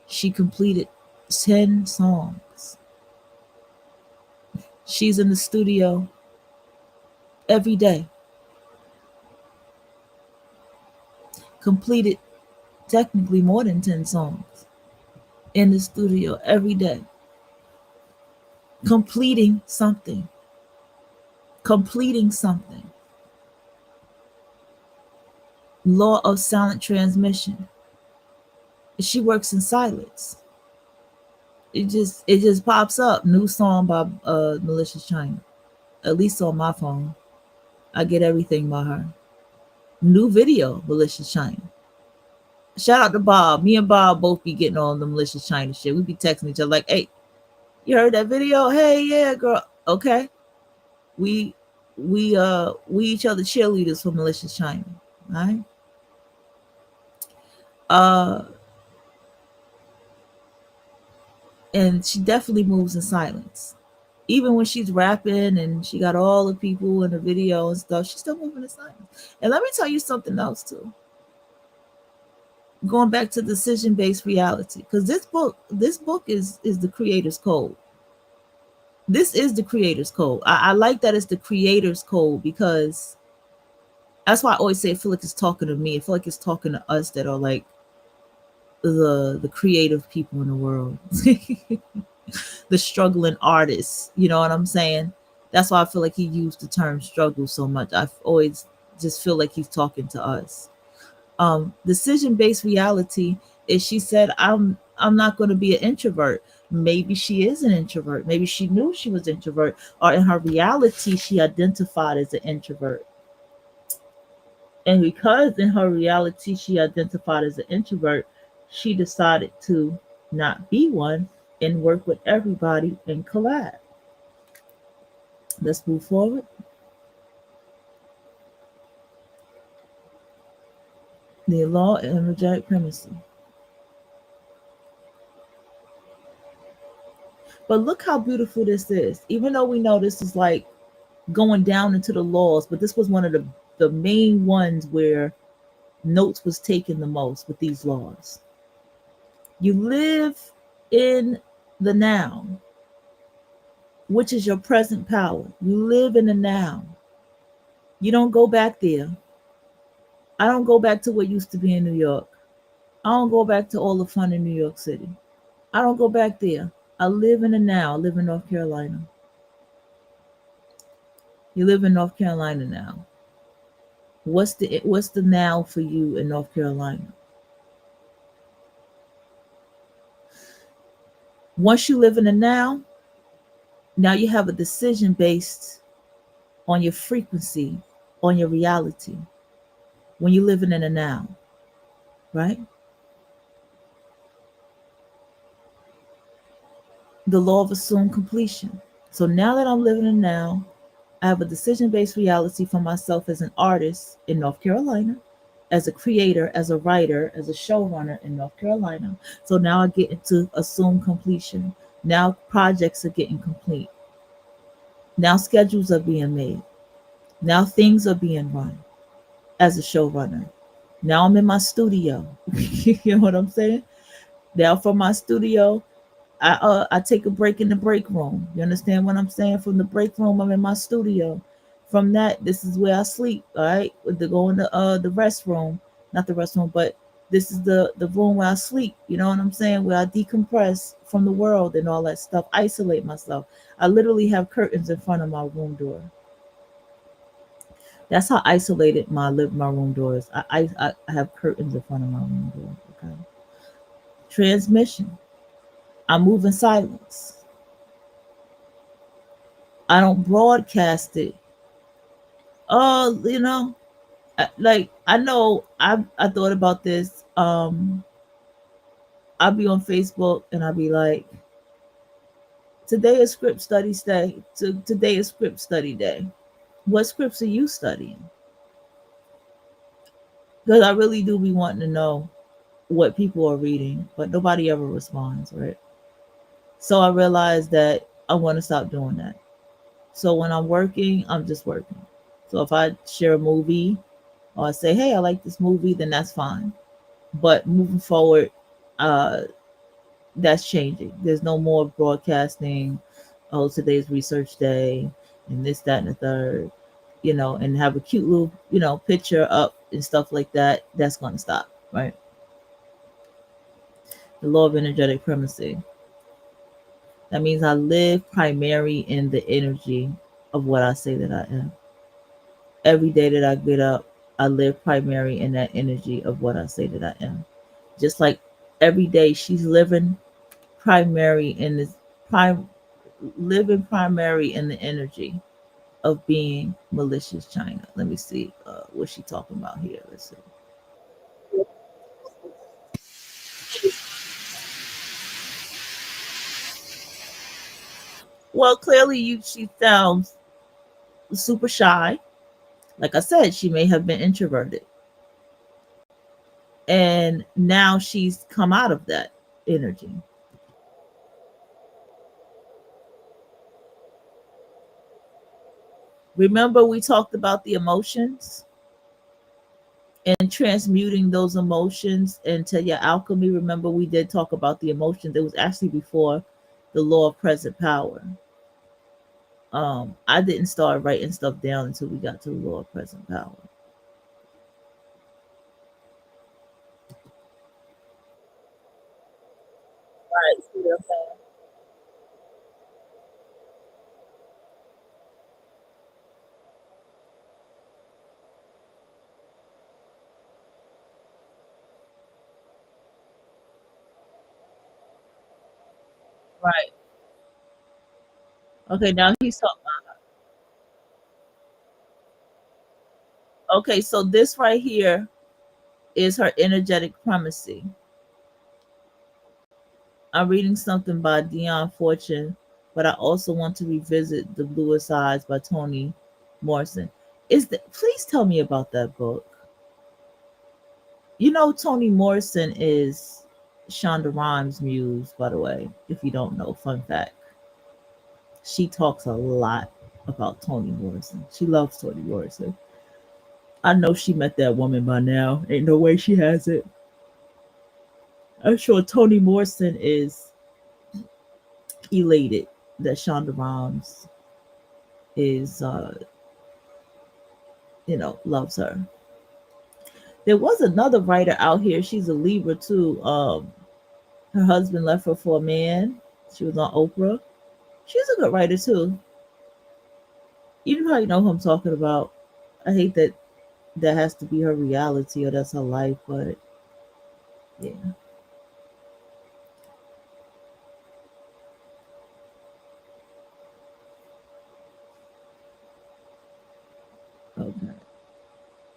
She completed 10 songs. She's in the studio every day. Completed technically more than 10 songs in the studio every day. Completing something. Completing something. Law of silent transmission. She works in silence. It just pops up. New song by Malicious China. At least on my phone. I get everything by her. New video, Malicious China. Shout out to Bob. Me and Bob both be getting on the Malicious China shit. We be texting each other like, hey, you heard that video? Hey, yeah, girl. Okay. We each other cheerleaders for Malicious China. All right. And she definitely moves in silence. Even when she's rapping and she got all the people in the video and stuff, she's still moving in silence. And let me tell you something else too. Going back to decision-based reality, because this book is the creator's code. This is the creator's code. I like that it's the creator's code, because that's why I always say I feel like it's talking to me. I feel like it's talking to us that are like the creative people in the world. The struggling artists, you know what I'm saying? That's why I feel like he used the term struggle so much. I've always just feel like he's talking to us. Decision-based reality is, she said, I'm not going to be an introvert. Maybe she is an introvert. Maybe she knew she was introvert, or in her reality she identified as an introvert. And because in her reality she identified as an introvert, she decided to not be one and work with everybody and collab. Let's move forward. The law of energetic primacy. But look how beautiful this is. Even though we know this is like going down into the laws, but this was one of the main ones where notes was taken the most with these laws. You live in the now, which is your present power. You live in the now. You don't go back there. I don't go back to what used to be in New York. I don't go back to all the fun in New York City. I don't go back there. I live in the now. I live in North Carolina. You live in North Carolina now. What's the now for you in North Carolina? Once you live in the now you have a decision based on your frequency, on your reality. When you're living in the now, right? The law of assumed completion. So now that I'm living in now, I have a decision-based reality for myself as an artist in North Carolina, as a creator, as a writer, as a showrunner in North Carolina. So now I get into assumed completion. Now projects are getting complete. Now schedules are being made. Now things are being run as a showrunner. Now I'm in my studio. You know what I'm saying? Now from my studio, I take a break in the break room. You understand what I'm saying? From the break room, I'm in my studio. From that, this is where I sleep. All right, with the going to the restroom, not the restroom, but this is the room where I sleep. You know what I'm saying? Where I decompress from the world and all that stuff. Isolate myself. I literally have curtains in front of my room door. That's how isolated my room door is. I have curtains in front of my room door. Okay. Transmission. I move in silence. I don't broadcast it. Oh, like I know I thought about this. I'll be on Facebook and I'll be like, today is script study day. Today is script study day. What scripts are you studying? Because I really do be wanting to know what people are reading, but nobody ever responds, right? So I realized that I want to stop doing that. So when I'm working, I'm just working. So if I share a movie or I say, hey, I like this movie, then that's fine. But moving forward, uh, that's changing. There's no more broadcasting, oh, today's research day and this, that, and the third, and have a cute little, picture up and stuff like that. That's going to stop, right? The law of energetic primacy. That means I live primary in the energy of what I say that I am. Every day that I get up, I live primary in that energy of what I say that I am. Just like every day she's living primary in this prime living primary in the energy of being malicious China. Let me see what she's talking about here. Let's see. Well, clearly she sounds super shy. Like I said, she may have been introverted. And now she's come out of that energy. Remember, we talked about the emotions and transmuting those emotions into your alchemy. Remember, we did talk about the emotions. It was actually before the law of present power. I didn't start writing stuff down until we got to the law of present power. Right. See what I'm saying? Right. Okay, now he's talking. Okay, so this right here is her energetic primacy. I'm reading something by Dion Fortune, but I also want to revisit The Bluest Eyes by Toni Morrison. Please tell me about that book. Toni Morrison is Shonda Rhimes' muse, by the way, if you don't know, fun fact. She talks a lot about Toni Morrison. She loves Toni Morrison. I know she met that woman by now. Ain't no way she hasn't. I'm sure Toni Morrison is elated that Shonda Rhimes is loves her. There was another writer out here. She's a Libra too. Her husband left her for a man. She was on Oprah. She's a good writer too. You probably know who I'm talking about. I hate that that has to be her reality or that's her life, but yeah. Okay.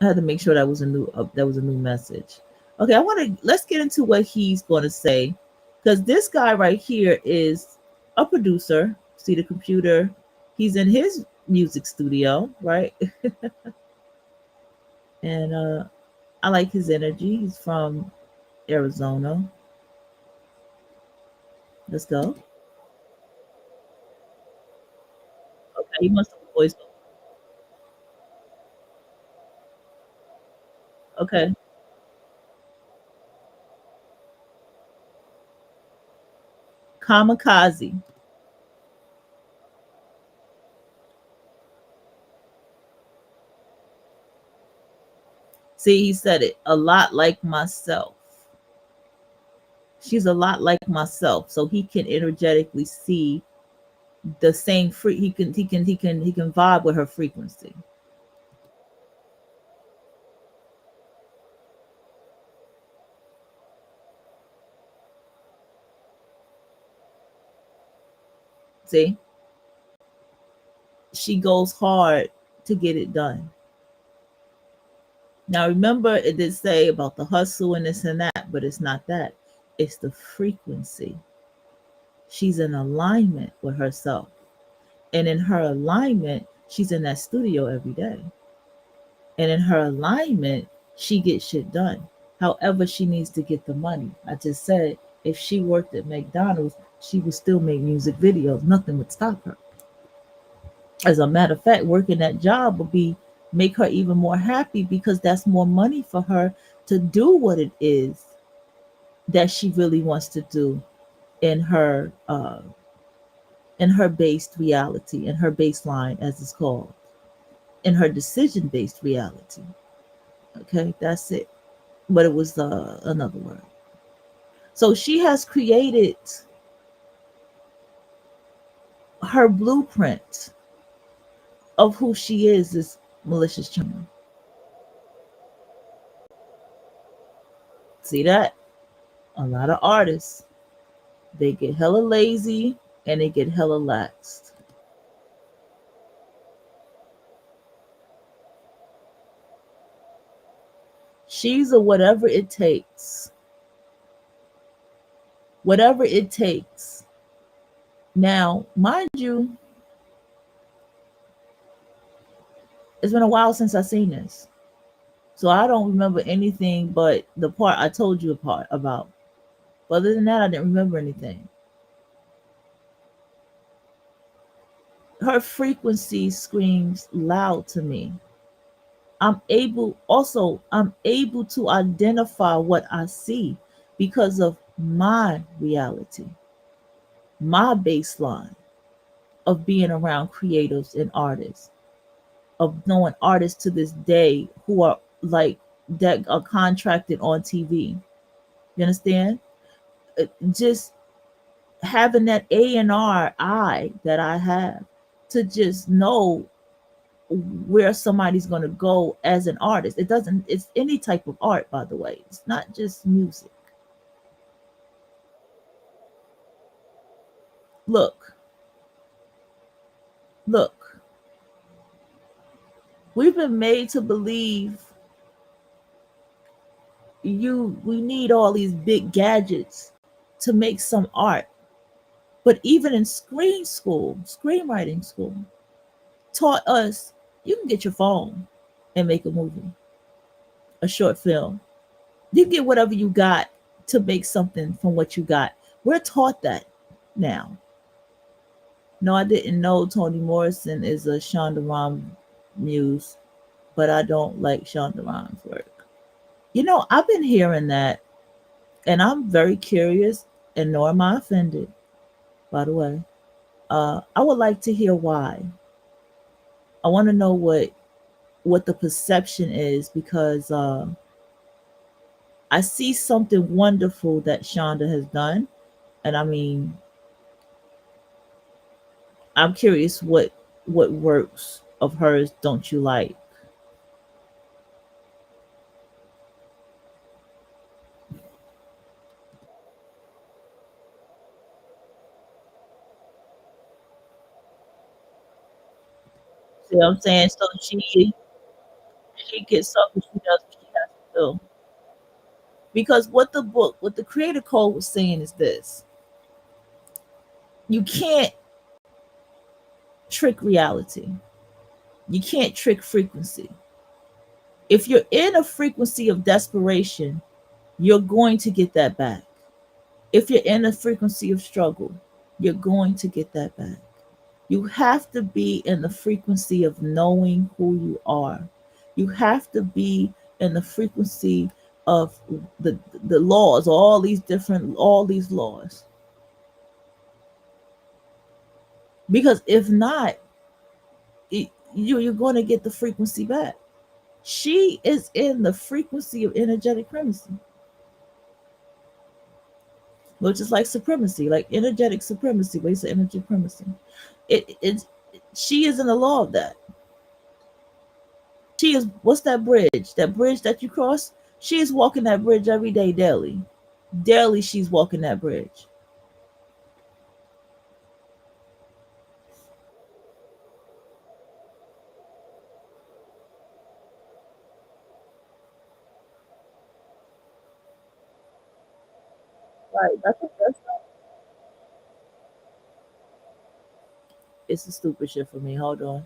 I had to make sure that was a new message. Okay, let's get into what he's going to say, because this guy right here is a producer. See the computer? He's in his music studio, right? And I like his energy. He's from Arizona. Let's go. Okay, he wants to voice. Okay, kamikaze. See, he said it a lot like myself. She's a lot like myself, so he can energetically see the same free. He can vibe with her frequency. See, she goes hard to get it done. Now, remember, it did say about the hustle and this and that, but it's not that. It's the frequency. She's in alignment with herself. And in her alignment, she's in that studio every day. And in her alignment, she gets shit done. However, she needs to get the money. I just said, if she worked at McDonald's, she would still make music videos. Nothing would stop her. As a matter of fact, working that job would make her even more happy because that's more money for her to do what it is that she really wants to do in her based reality, in her baseline, as it's called, in her decision-based reality. Okay, that's it. But it was another word. So she has created her blueprint of who she is Malicious Charm. See that? A lot of artists, they get hella lazy and they get hella laxed. She's a whatever it takes. Whatever it takes. Now, mind you, it's been a while since I've seen this. So I don't remember anything but the part I told you about. But other than that, I didn't remember anything. Her frequency screams loud to me. I'm able to identify what I see because of my reality, my baseline of being around creatives and artists, of knowing artists to this day who are like that are contracted on TV. You understand? Just having that A&R eye that I have to just know where somebody's going to go as an artist. It's any type of art, by the way. It's not just music. Look. We've been made to believe we need all these big gadgets to make some art. But even in screenwriting school, taught us you can get your phone and make a movie, a short film. You can get whatever you got to make something from what you got. We're taught that now. No, I didn't know Toni Morrison is a Shonda Rhimes muse, but I don't like Shonda Rhimes' work. I've been hearing that, and I'm very curious, and nor am I offended, by the way. I would like to hear why. I want to know what the perception is, because I see something wonderful that Shonda has done, and I mean, I'm curious what works of hers don't you like? See what I'm saying? So she gets up and she does what she has to do. Because what the creator code was saying is this: you can't trick reality. You can't trick frequency. If you're in a frequency of desperation, you're going to get that back. If you're in a frequency of struggle, you're going to get that back. You have to be in the frequency of knowing who you are. You have to be in the frequency of the laws, all these laws. Because if not, you're going to get the frequency back. She is in the frequency of energetic primacy, which is like supremacy, like energetic supremacy, ways of energy primacy. She is in the law of that. She is, what's that bridge? That bridge that you cross? She is walking that bridge every day, daily. Daily, she's walking that bridge. Right. I think that's it's a stupid shit for me. Hold on.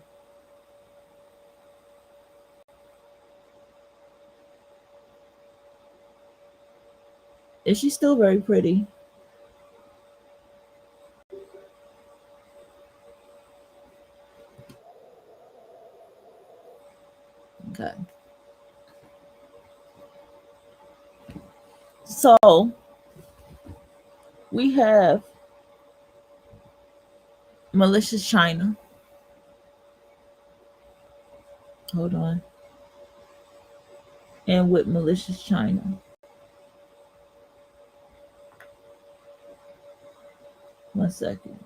Is she still very pretty? Okay. So we have Malicious China. Hold on. And with Malicious China. One second.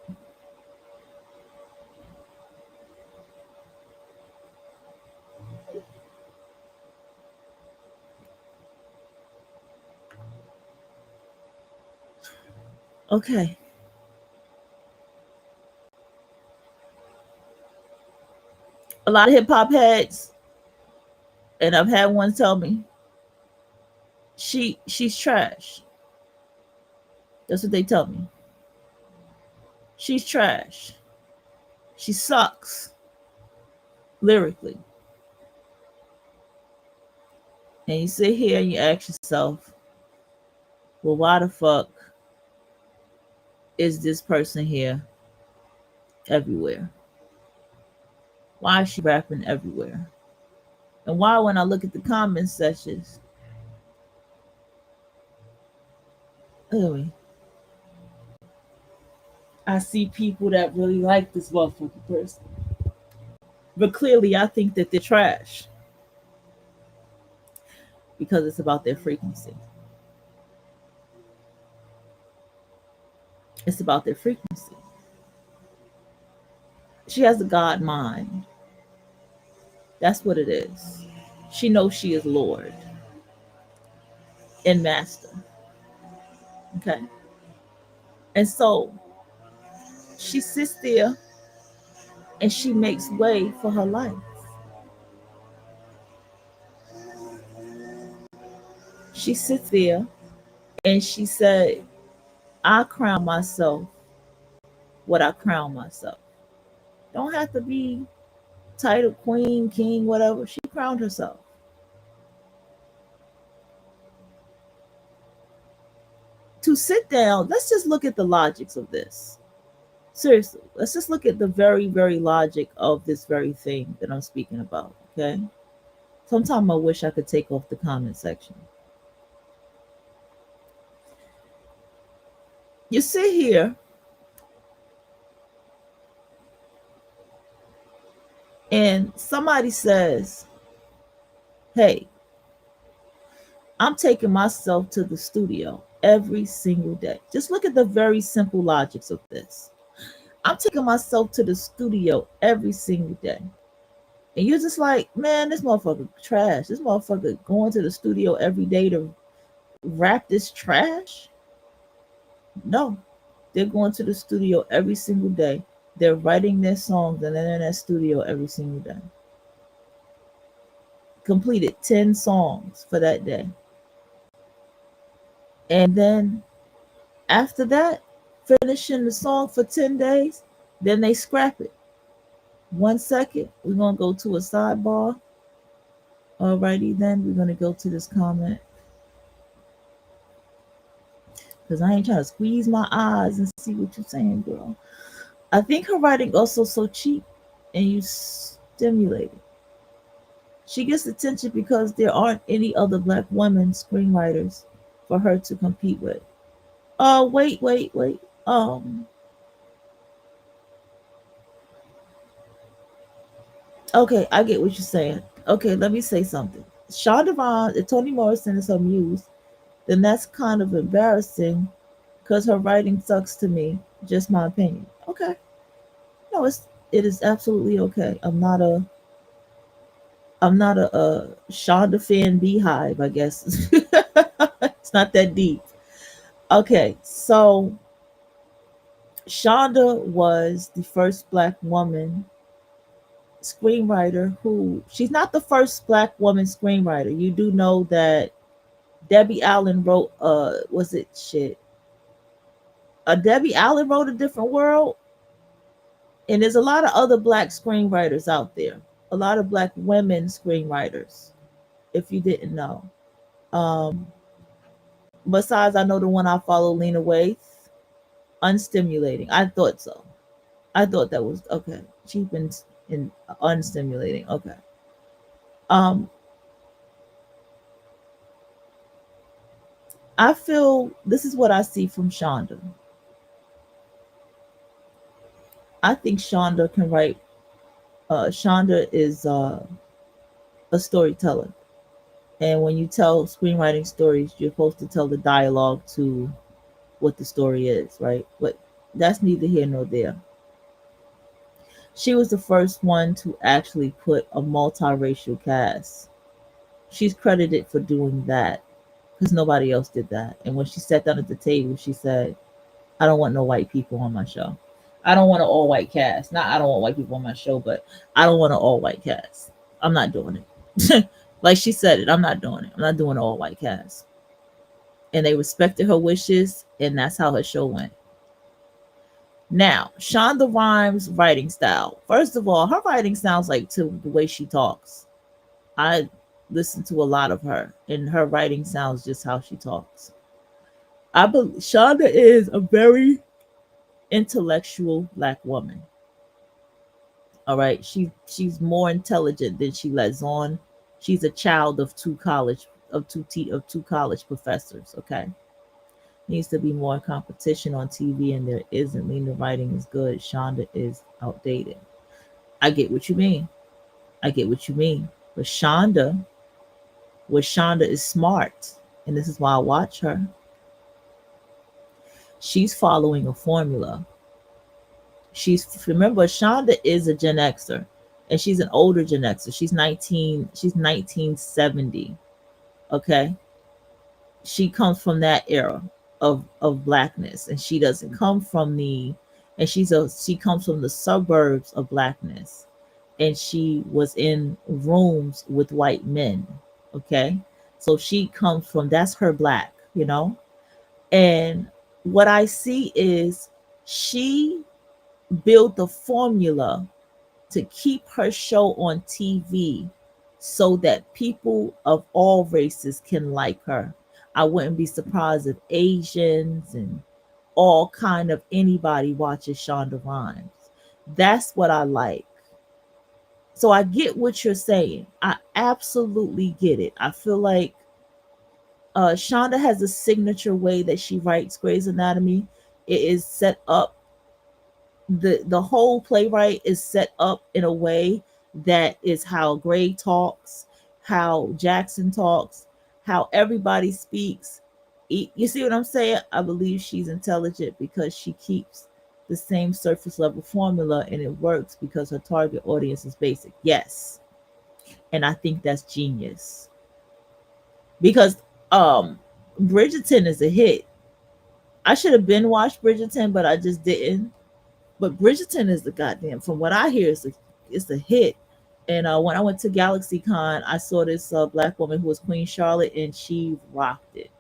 Okay. A lot of hip hop heads, and I've had one tell me she's trash. That's what they tell me. She's trash. She sucks lyrically. And you sit here and you ask yourself, well, why the fuck is this person here everywhere? Why is she rapping everywhere? And why, when I look at the comment sections, anyway, I see people that really like this motherfucking person. But clearly, I think that they're trash because it's about their frequency. It's about their frequency. She has a God mind. That's what it is. She knows she is Lord and Master. Okay. And so she sits there and she makes way for her life. She sits there and she said, I crown myself what I crown myself. Don't have to be title queen, king, whatever. She crowned herself. To sit down, let's just look at the logics of this. Seriously, let's just look at the very, very logic of this very thing that I'm speaking about. Okay. Sometimes I wish I could take off the comment section. You sit here and somebody says, hey, I'm taking myself to the studio every single day. Just look at the very simple logics of this. I'm taking myself to the studio every single day. And you're just like, man, this motherfucker trash. This motherfucker going to the studio every day to rap this trash? No, they're going to the studio every single day. They're writing their songs and they're in that studio every single day. Completed 10 songs for that day. And then after that, finishing the song for 10 days, then they scrap it. 1 second, we're going to go to a sidebar. Alrighty, then we're going to go to this comment. Because I ain't trying to squeeze my eyes and see what you're saying, girl. I think her writing also so cheap and you stimulate it. She gets attention because there aren't any other black women screenwriters for her to compete with. Wait. Okay, I get what you're saying. Okay, let me say something. Shonda Rhimes, if Toni Morrison is her muse, then that's kind of embarrassing because her writing sucks to me. Just my opinion. Okay. No, it is absolutely okay. I'm not a Shonda fan beehive, I guess. It's not that deep. Okay, so Shonda was the first black woman screenwriter who, she's not the first black woman screenwriter. You do know that Debbie Allen wrote was it shit? Debbie Allen wrote A Different World, and there's a lot of other black screenwriters out there, a lot of black women screenwriters. If you didn't know, um, besides I know the one I follow, Lena Waithe, Unstimulating. I thought so. I thought that was okay. Cheap and unstimulating. Okay. Um, I feel this is what I see from Shonda. I think Shonda can write. Shonda is a storyteller, and when you tell screenwriting stories, you're supposed to tell the dialogue to what the story is, right? But that's neither here nor there. She was the first one to actually put a multiracial cast. She's credited for doing that because nobody else did that. And when she sat down at the table, she said, I don't want no white people on my show. I don't want an all white cast. Not I don't want white people on my show, but I don't want an all white cast. I'm not doing it. Like she said it, I'm not doing it. I'm not doing an all white cast. And they respected her wishes, and that's how her show went. Now, Shonda Rhimes' writing style. First of all, her writing sounds like to the way she talks. I listen to a lot of her, and her writing sounds just how she talks. I believe Shonda is a very intellectual black woman. All right, she's more intelligent than she lets on. She's a child of two college professors. Okay, needs to be more competition on TV, and there isn't. Lena writing is good. Shonda is outdated. I get what you mean. But Shonda is smart, and this is why I watch her. She's following a formula. Remember, Shonda is a Gen Xer, and she's an older Gen Xer. She's 1970. Okay. She comes from that era of blackness, and she doesn't come from she comes from the suburbs of blackness, and she was in rooms with white men. Okay. So she comes from, that's her black, and what I see is she built the formula to keep her show on TV so that people of all races can like her. I wouldn't be surprised if Asians and all kind of anybody watches Shonda Rhimes. That's what I like. So I get what you're saying. I absolutely get it. I feel like Shonda has a signature way that she writes Grey's Anatomy. It is set up, the whole playwright is set up in a way that is how Grey talks, how Jackson talks, how everybody speaks. You see what I'm saying? I believe she's intelligent because she keeps the same surface level formula, and it works because her target audience is basic. Yes. And I think that's genius. Because Bridgerton is a hit. I should have been watched Bridgerton, but I just didn't. But Bridgerton is the goddamn, from what I hear, it's a hit. And when I went to GalaxyCon, I saw this black woman who was Queen Charlotte, and she rocked it.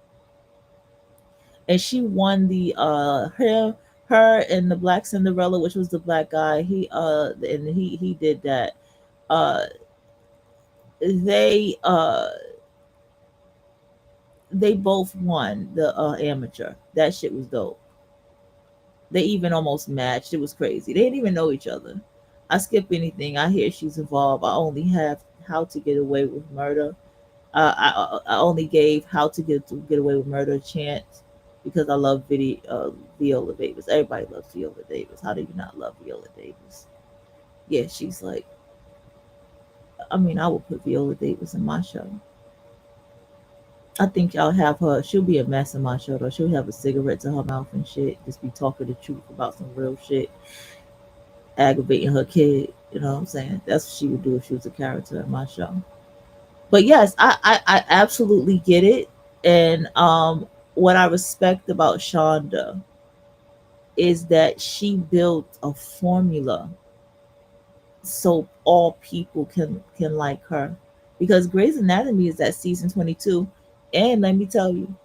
And she won the her and the Black Cinderella, which was the black guy. He did that. They both won the amateur. That shit was dope. They even almost matched. It was crazy. They didn't even know each other. I skip anything. I hear she's involved. I only have How to Get Away with Murder. I only gave How to Get Away with Murder a chance because I love Viola Davis. Everybody loves Viola Davis. How do you not love Viola Davis? Yeah, she's like, I mean, I would put Viola Davis in my show. I think y'all have her. She'll be a mess in my show, though. She'll have a cigarette to her mouth and shit. Just be talking the truth about some real shit. Aggravating her kid. You know what I'm saying? That's what she would do if she was a character in my show. But yes, I absolutely get it. And what I respect about Shonda is that she built a formula so all people can like her. Because Grey's Anatomy is at season 22. And let me tell you,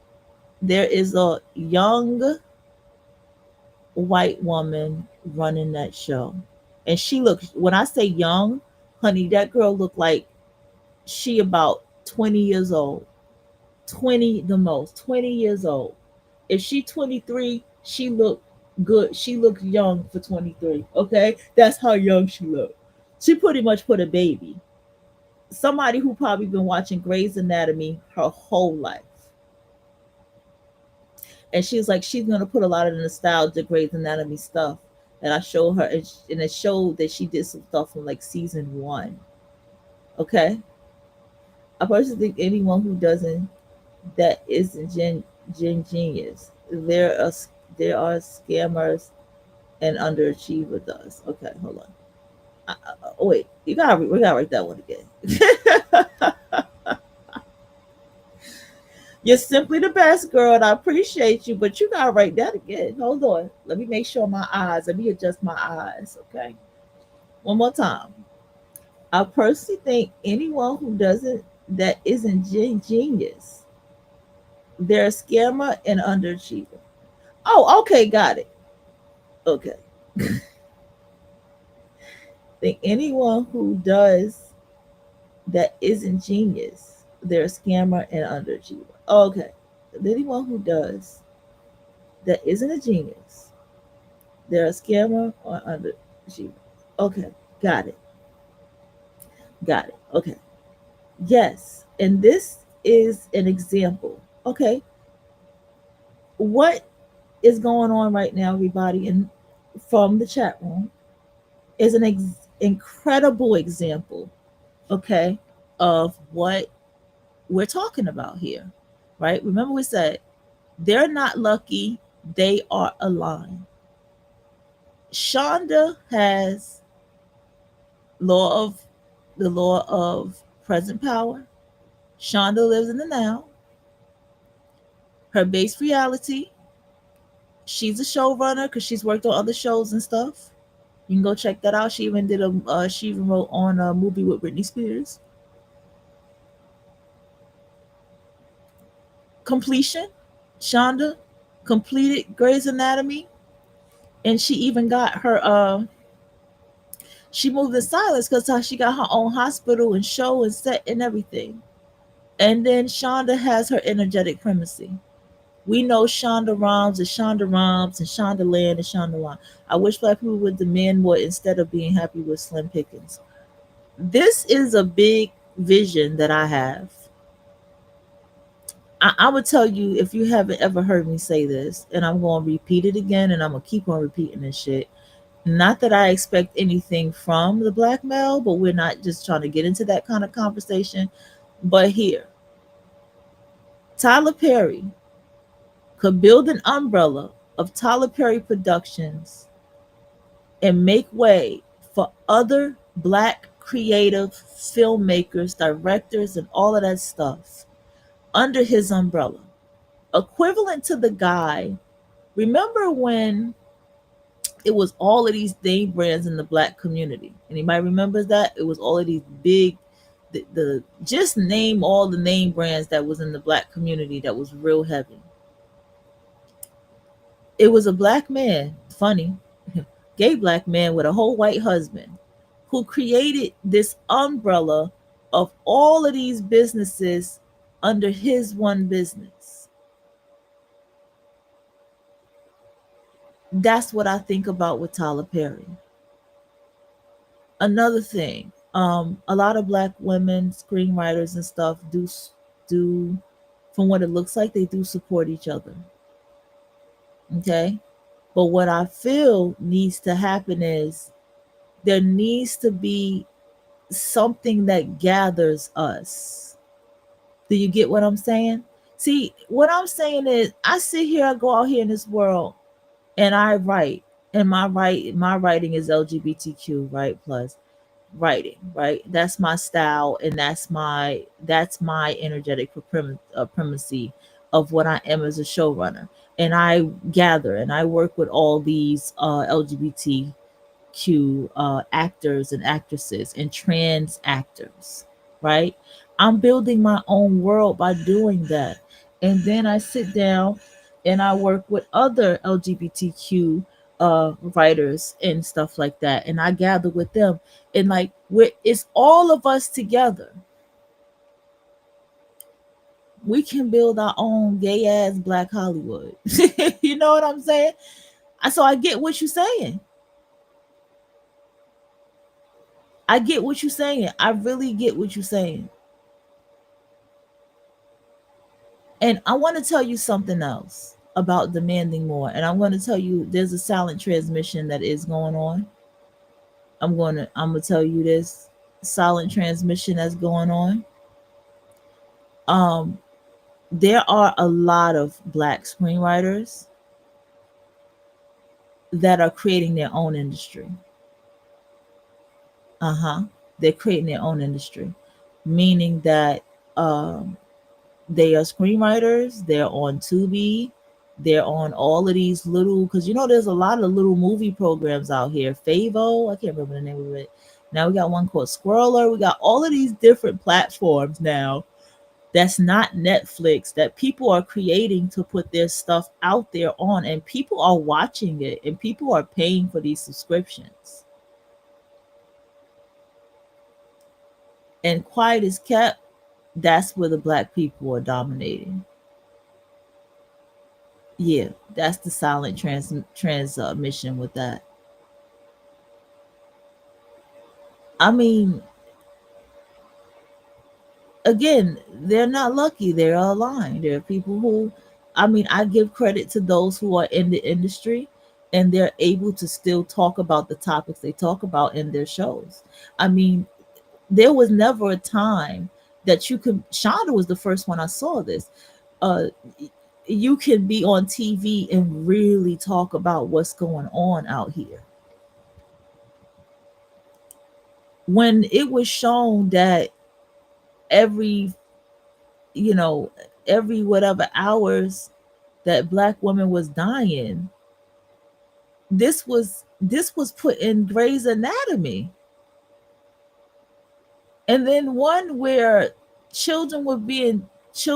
there is a young white woman running that show. And she looked, when I say young, honey, that girl looked like she about 20 years old. 20 the most, 20 years old. If she 23, she looked good. She looked young for 23. Okay? That's how young she looked. She pretty much put a baby. Somebody who probably been watching Grey's Anatomy her whole life. And she's like, she's gonna put a lot of the nostalgia Grey's Anatomy stuff. And I showed her, and it showed that she did some stuff from like season one. Okay, I personally think anyone who doesn't, that isn't gen genius. There are scammers and underachiever does. Okay, hold on. Wait, we gotta write that one again. You're simply the best, girl, and I appreciate you, but you gotta write that again. Hold on. Let me make sure my eyes. Let me adjust my eyes. Okay. One more time. I personally think anyone who doesn't, that isn't genius, they're a scammer and underachiever. Oh, okay, got it. Okay. Think anyone who does that isn't genius, they're a scammer and underachiever. Okay. Anyone who does that isn't a genius, they're a scammer or underachiever. Okay, got it. Got it. Okay. Yes. And this is an example. Okay. What is going on right now, everybody, and from the chat room is an incredible example, okay, of what we're talking about here, right? Remember, we said they're not lucky, they are aligned. Shonda has law of the law of present power. Shonda lives in the now. Her base reality. She's a showrunner because she's worked on other shows and stuff. You can go check that out. She even did a. She even wrote on a movie with Britney Spears. Completion. Shonda completed Grey's Anatomy, and she even got her. She moved in silence because she got her own hospital and show and set and everything. And then Shonda has her energetic primacy. We know Shonda Rhimes is Shonda Rhimes and Shonda Land is Shonda Land. I wish black people would demand more instead of being happy with Slim Pickens. This is a big vision that I have. I would tell you, if you haven't ever heard me say this, and I'm going to repeat it again, and I'm going to keep on repeating this shit. Not that I expect anything from the black male, but we're not just trying to get into that kind of conversation. But here, Tyler Perry could build an umbrella of Tyler Perry Productions and make way for other black creative filmmakers, directors, and all of that stuff under his umbrella. Equivalent to the guy, remember when it was all of these name brands in the black community? Anybody remembers that? It was all of these big, the just name all the name brands that was in the black community that was real heavy. It was a black man, funny, gay black man with a whole white husband, who created this umbrella of all of these businesses under his one business. That's what I think about with Tyler Perry. Another thing, a lot of black women screenwriters and stuff do, from what it looks like, they do support each other. Okay, but what I feel needs to happen is there needs to be something that gathers us. Do you get what I'm saying? See, what I'm saying is, I sit here, I go out here in this world, and I write, and my writing is LGBTQ, right? Plus writing, right? That's my style, and that's my energetic primacy of what I am as a showrunner. And I gather and I work with all these LGBTQ actors and actresses and trans actors, right? I'm building my own world by doing that. And then I sit down and I work with other LGBTQ writers and stuff like that, and I gather with them, and like it's all of us together. We can build our own gay ass black Hollywood. You know what I'm saying? So I get what you're saying. I get what you're saying. I really get what you're saying. And I want to tell you something else about demanding more. And I'm going to tell you there's a silent transmission that is going on. I'm gonna tell you this silent transmission that's going on. Um, there are a lot of black screenwriters that are creating their own industry. Uh-huh. They're creating their own industry, meaning that um they are screenwriters, they're on Tubi, they're on all of these little, because you know there's a lot of little movie programs out here. Favo, I can't remember the name of it. Now we got one called Squirrler. We got all of these different platforms now that's not Netflix that people are creating to put their stuff out there on, and people are watching it and people are paying for these subscriptions. And quiet is kept, that's where the black people are dominating. Yeah, that's the silent transmission with that. I mean, again, they're not lucky. They're aligned. There are people who, I mean, I give credit to those who are in the industry and they're able to still talk about the topics they talk about in their shows. I mean, there was never a time that you could. Shonda was the first one I saw this. Uh, you can be on TV and really talk about what's going on out here. When it was shown that every, you know, every whatever hours that black women was dying, this was put in Grey's Anatomy. And then one where children were being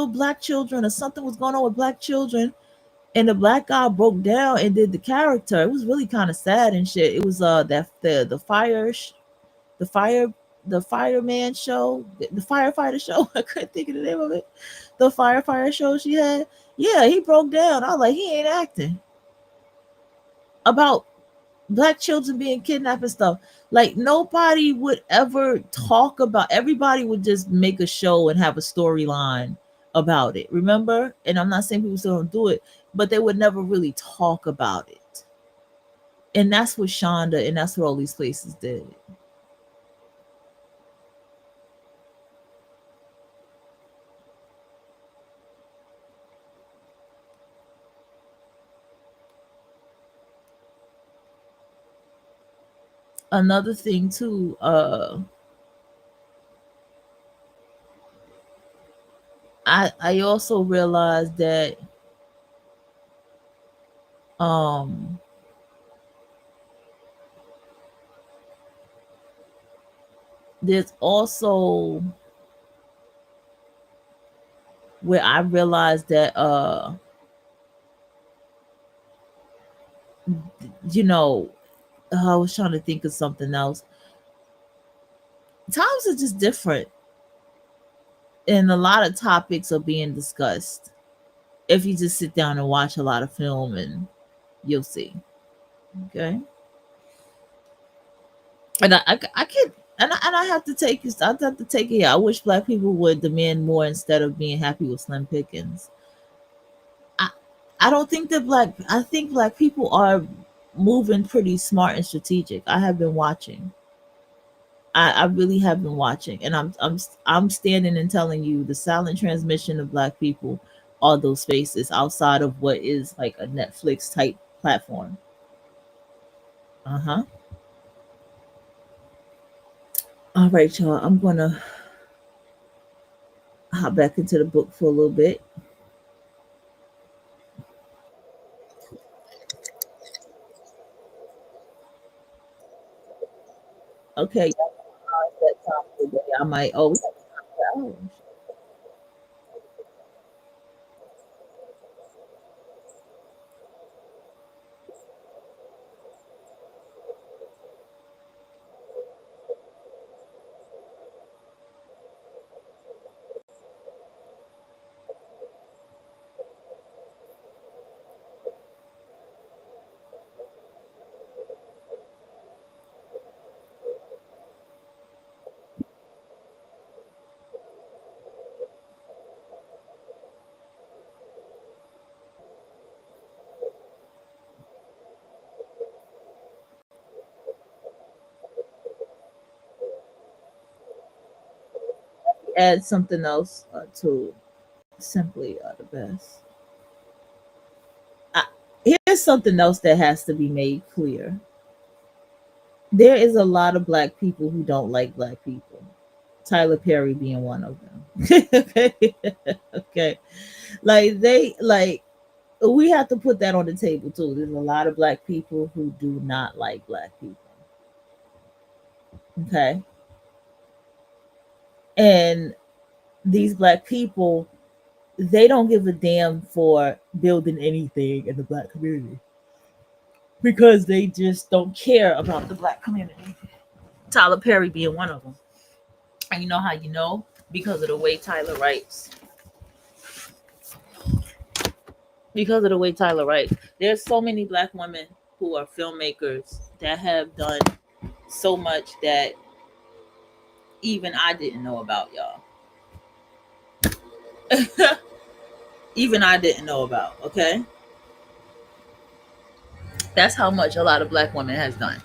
black children, or something was going on with black children, and the black guy broke down and did the character. It was really kind of sad and shit. It was that the fire the fireman show, the firefighter show. I couldn't think of the name of it. The firefighter show she had. Yeah, he broke down. I was like, he ain't acting about black children being kidnapped and stuff. Like nobody would ever talk about. Everybody would just make a show and have a storyline about it. Remember? And I'm not saying people still don't do it, but they would never really talk about it. And that's what Shonda and that's what all these places did. Another thing too, I also realized that um there's also where I realized that you know, I was trying to think of something else. Times are just different, and a lot of topics are being discussed. If you just sit down and watch a lot of film, and you'll see. Okay, and I can't. And I have to take this. I have to take it. I wish black people would demand more instead of being happy with slim pickings. I I don't think that black. I think black people are moving pretty smart and strategic. I have been watching. I really have been watching, and I'm standing and telling you the silent transmission of black people are those spaces outside of what is like a Netflix type platform. Uh huh. All right, y'all. I'm gonna hop back into the book for a little bit. Okay, that time of the day, I might. Oh, we got time for hours. add something else to simply the best. I, Here's something else that has to be made clear. There is a lot of black people who don't like black people. Tyler Perry being one of them. Okay. Okay. Like we have to put that on the table too. There's a lot of black people who do not like black people. Okay. And these black people, they don't give a damn for building anything in the black community because they just don't care about the black community. Tyler Perry being one of them. And you know how you know? Because of the way Tyler writes. Because of the way Tyler writes. There's so many black women who are filmmakers that have done so much that even I didn't know about, y'all. Even I didn't know about, okay? That's how much a lot of black women has done.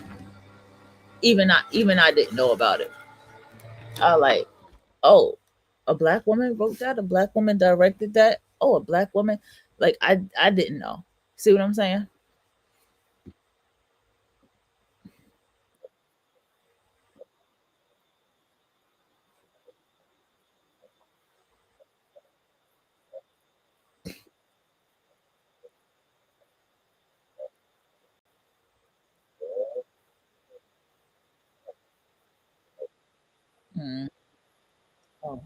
Even I didn't know about it. I like, oh, a black woman wrote that, a black woman directed that. Oh, a black woman. Like I didn't know. See what I'm saying? Mm. Oh.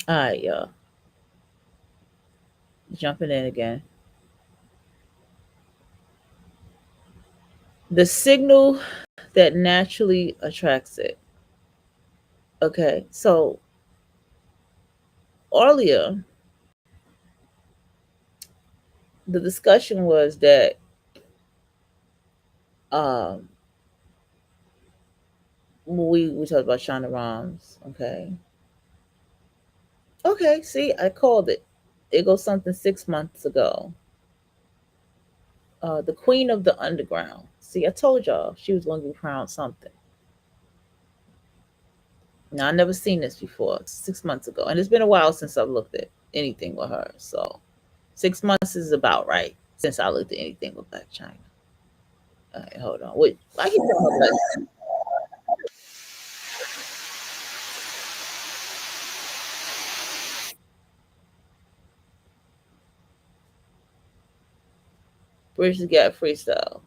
All right, y'all. Jumping in again. The signal that naturally attracts it. Okay, so earlier the discussion was that um we talked about Shonda Rhimes. Okay, see, I called it. It goes something 6 months ago. The Queen of the Underground. See, I told y'all she was going to be crowned something. Now I never seen this before. 6 months ago, and it's been a while since I've looked at anything with her. So 6 months is about right since I looked at anything with Black China. All right, hold on. Wait, I keep talking about Bridge the Gap freestyle.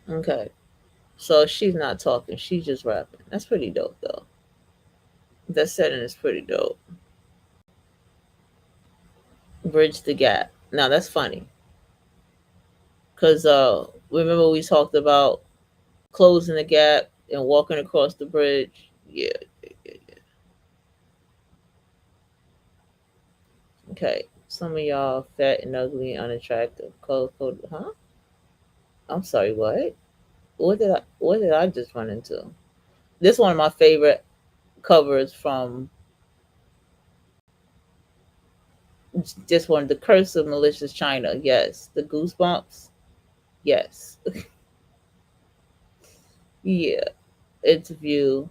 Okay, so she's not talking; she's just rapping. That's pretty dope, though. That setting is pretty dope. Bridge the Gap. Now that's funny because remember we talked about closing the gap and walking across the bridge. Yeah, yeah, yeah, yeah. Okay. Some of y'all fat and ugly and unattractive. Color code, huh? I'm sorry, what? What did I just run into? This is one of my favorite covers from this one, The Curse of Malicious China. Yes. The Goosebumps. Yes. Yeah. Interview.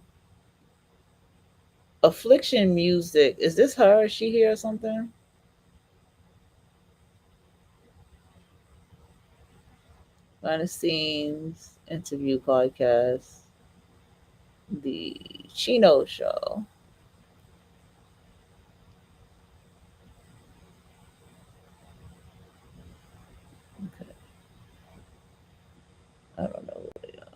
Affliction Music. Is this her? Is she here or something? Behind the scenes, interview podcast, the Chino show. Okay. I don't know what they are.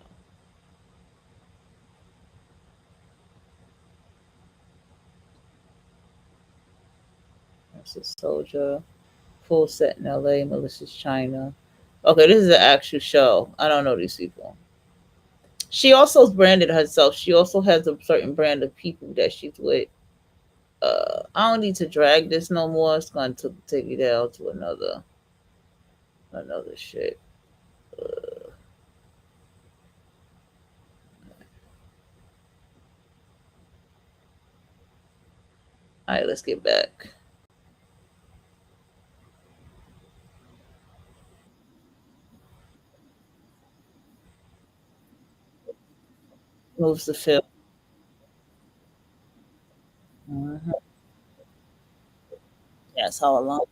That's a soldier. Full set in LA, Malicious China. Okay, this is an actual show. I don't know these people. She also branded herself. She also has a certain brand of people that she's with. I don't need to drag this no more. It's going to take you down to another shit. All right, let's get back. Moves the film. Mhm. That's how long.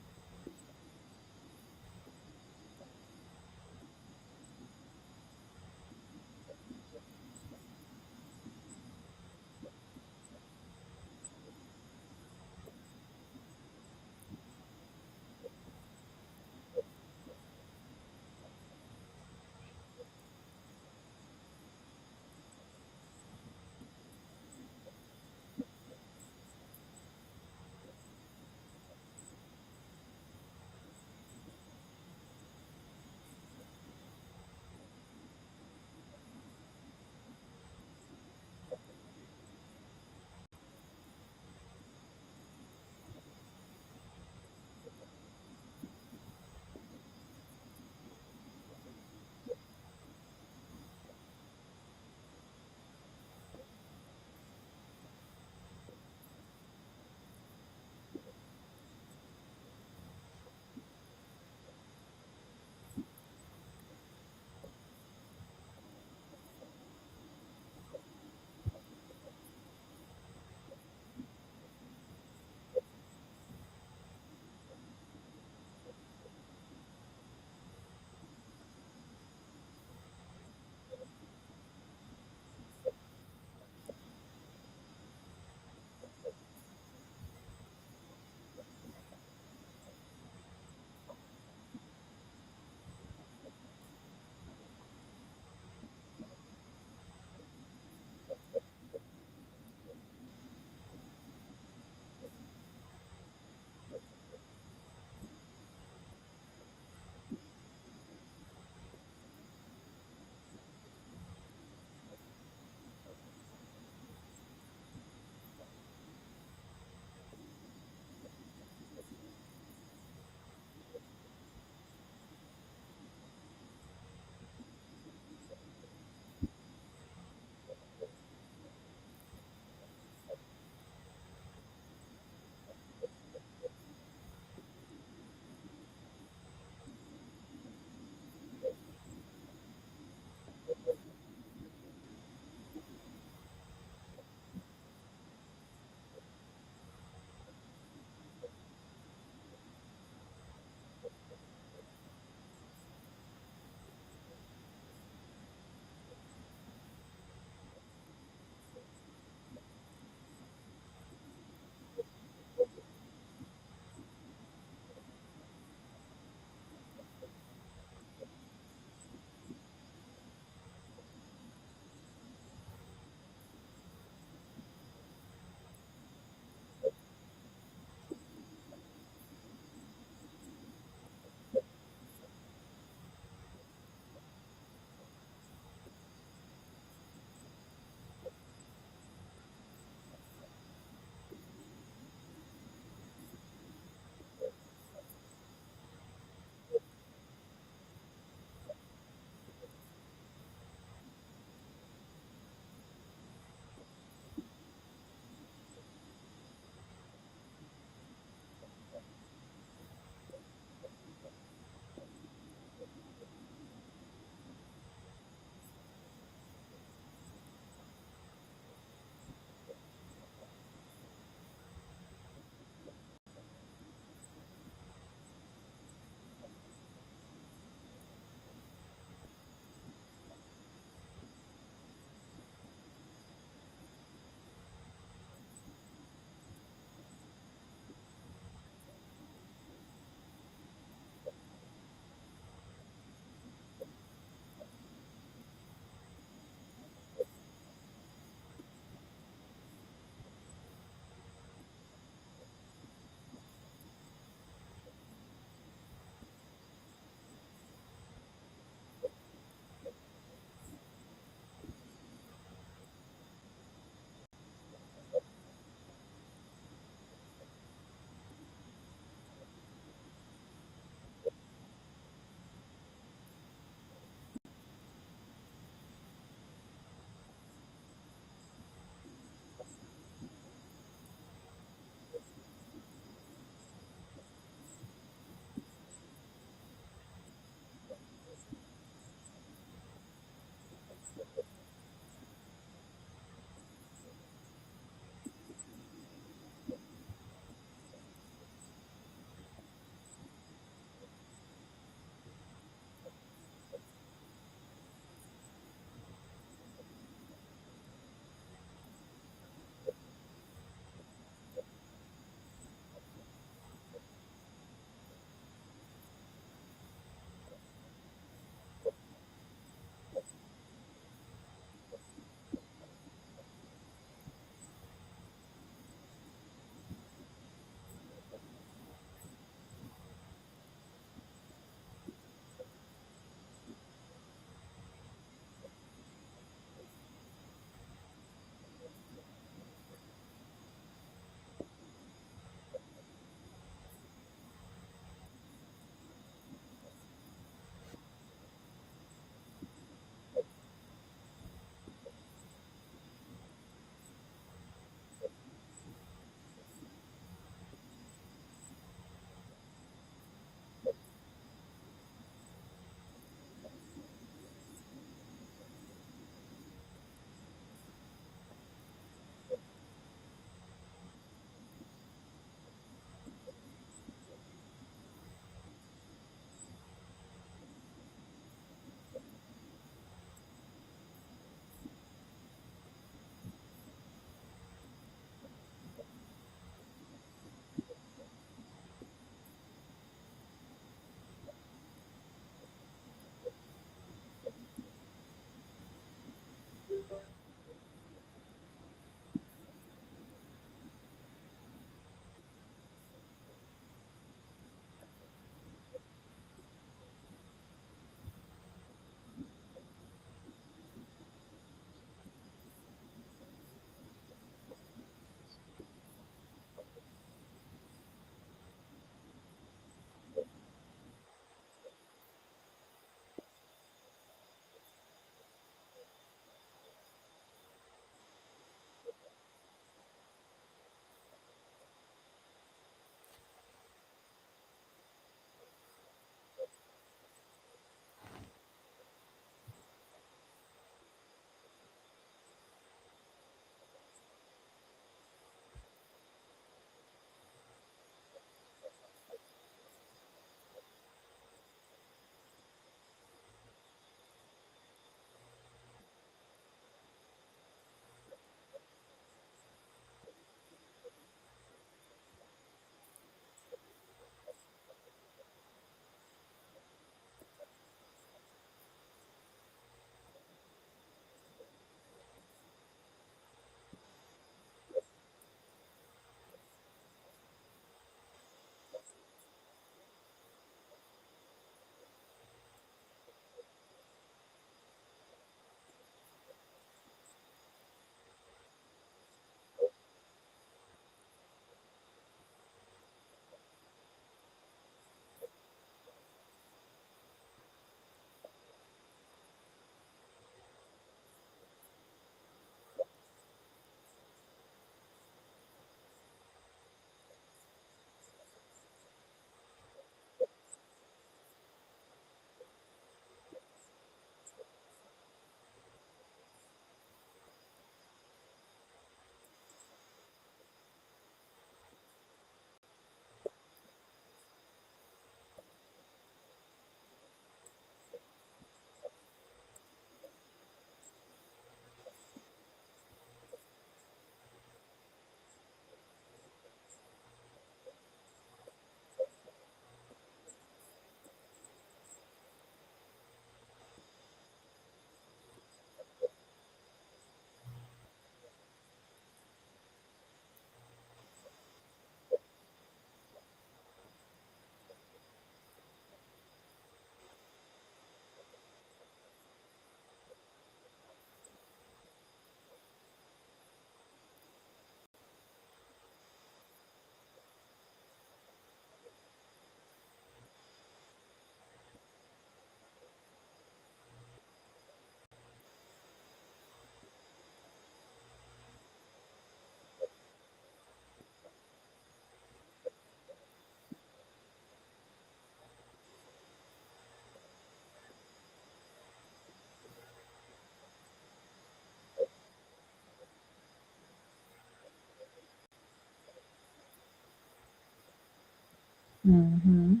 Mm-hmm.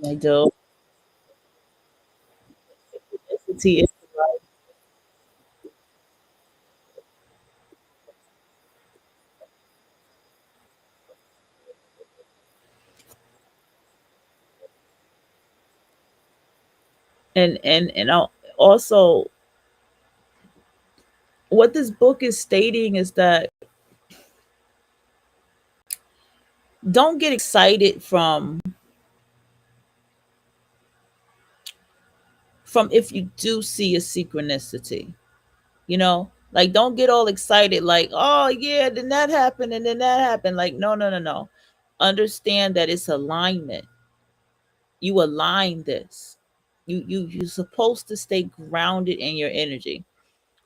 I do. Synchronicity is right. Also, what this book is stating is that don't get excited from if you do see a synchronicity. Like don't get all excited like, oh yeah, then that happened and then that happened. Like, no, no, no, no. Understand that it's alignment. You align this. You're supposed to stay grounded in your energy.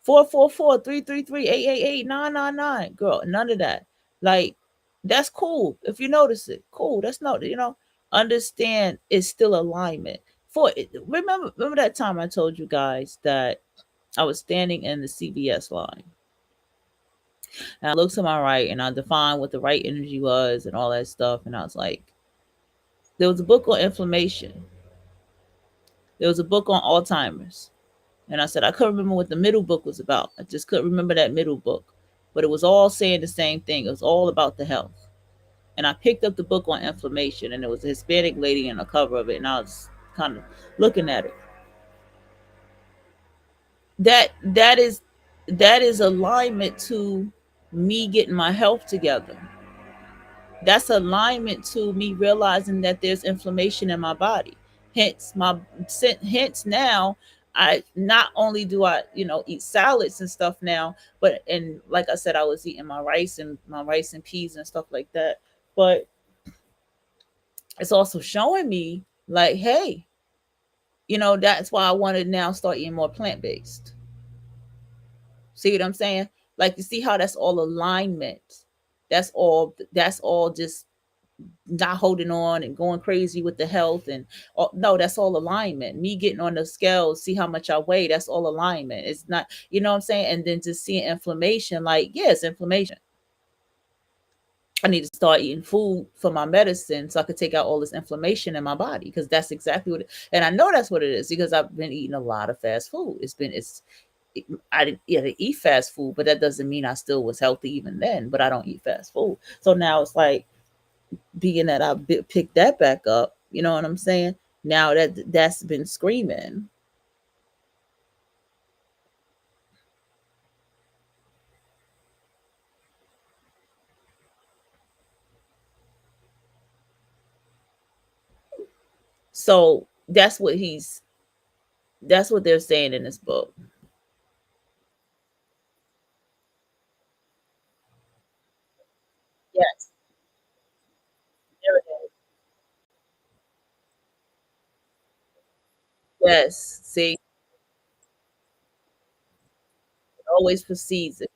444 333 888 999. Girl, none of that. Like, that's cool. If you notice it, cool. That's not, understand it's still alignment. Remember that time I told you guys that I was standing in the CVS line and I looked to my right and I defined what the right energy was and all that stuff. And I was like, there was a book on inflammation. There was a book on Alzheimer's. And I said, I couldn't remember what the middle book was about. I just couldn't remember that middle book. But it was all saying the same thing. It was all about the health. And I picked up the book on inflammation, and there was a Hispanic lady in the cover of it. And I was kind of looking at it. That is alignment to me getting my health together. That's alignment to me realizing that there's inflammation in my body. Hence now I not only do I, eat salads and stuff now, but and like I said, I was eating my rice and peas and stuff like that. But it's also showing me like, hey, that's why I want to now start eating more plant-based. See what I'm saying? Like, you see how that's all alignment. That's all just not holding on and going crazy with the health and no, that's all alignment. Me getting on the scale, see how much I weigh, that's all alignment. It's not, what I'm saying? And then just seeing inflammation, like, yes, inflammation. I need to start eating food for my medicine so I could take out all this inflammation in my body, because that's exactly and I know that's what it is because I've been eating a lot of fast food. I didn't, yeah, to eat fast food, but that doesn't mean I still was healthy even then. But I don't eat fast food, so now it's like, being that I picked that back up, you know what I'm saying? Now that's been screaming. So that's what they're saying in this book. Yes, there it is. Yes. See, it always precedes it.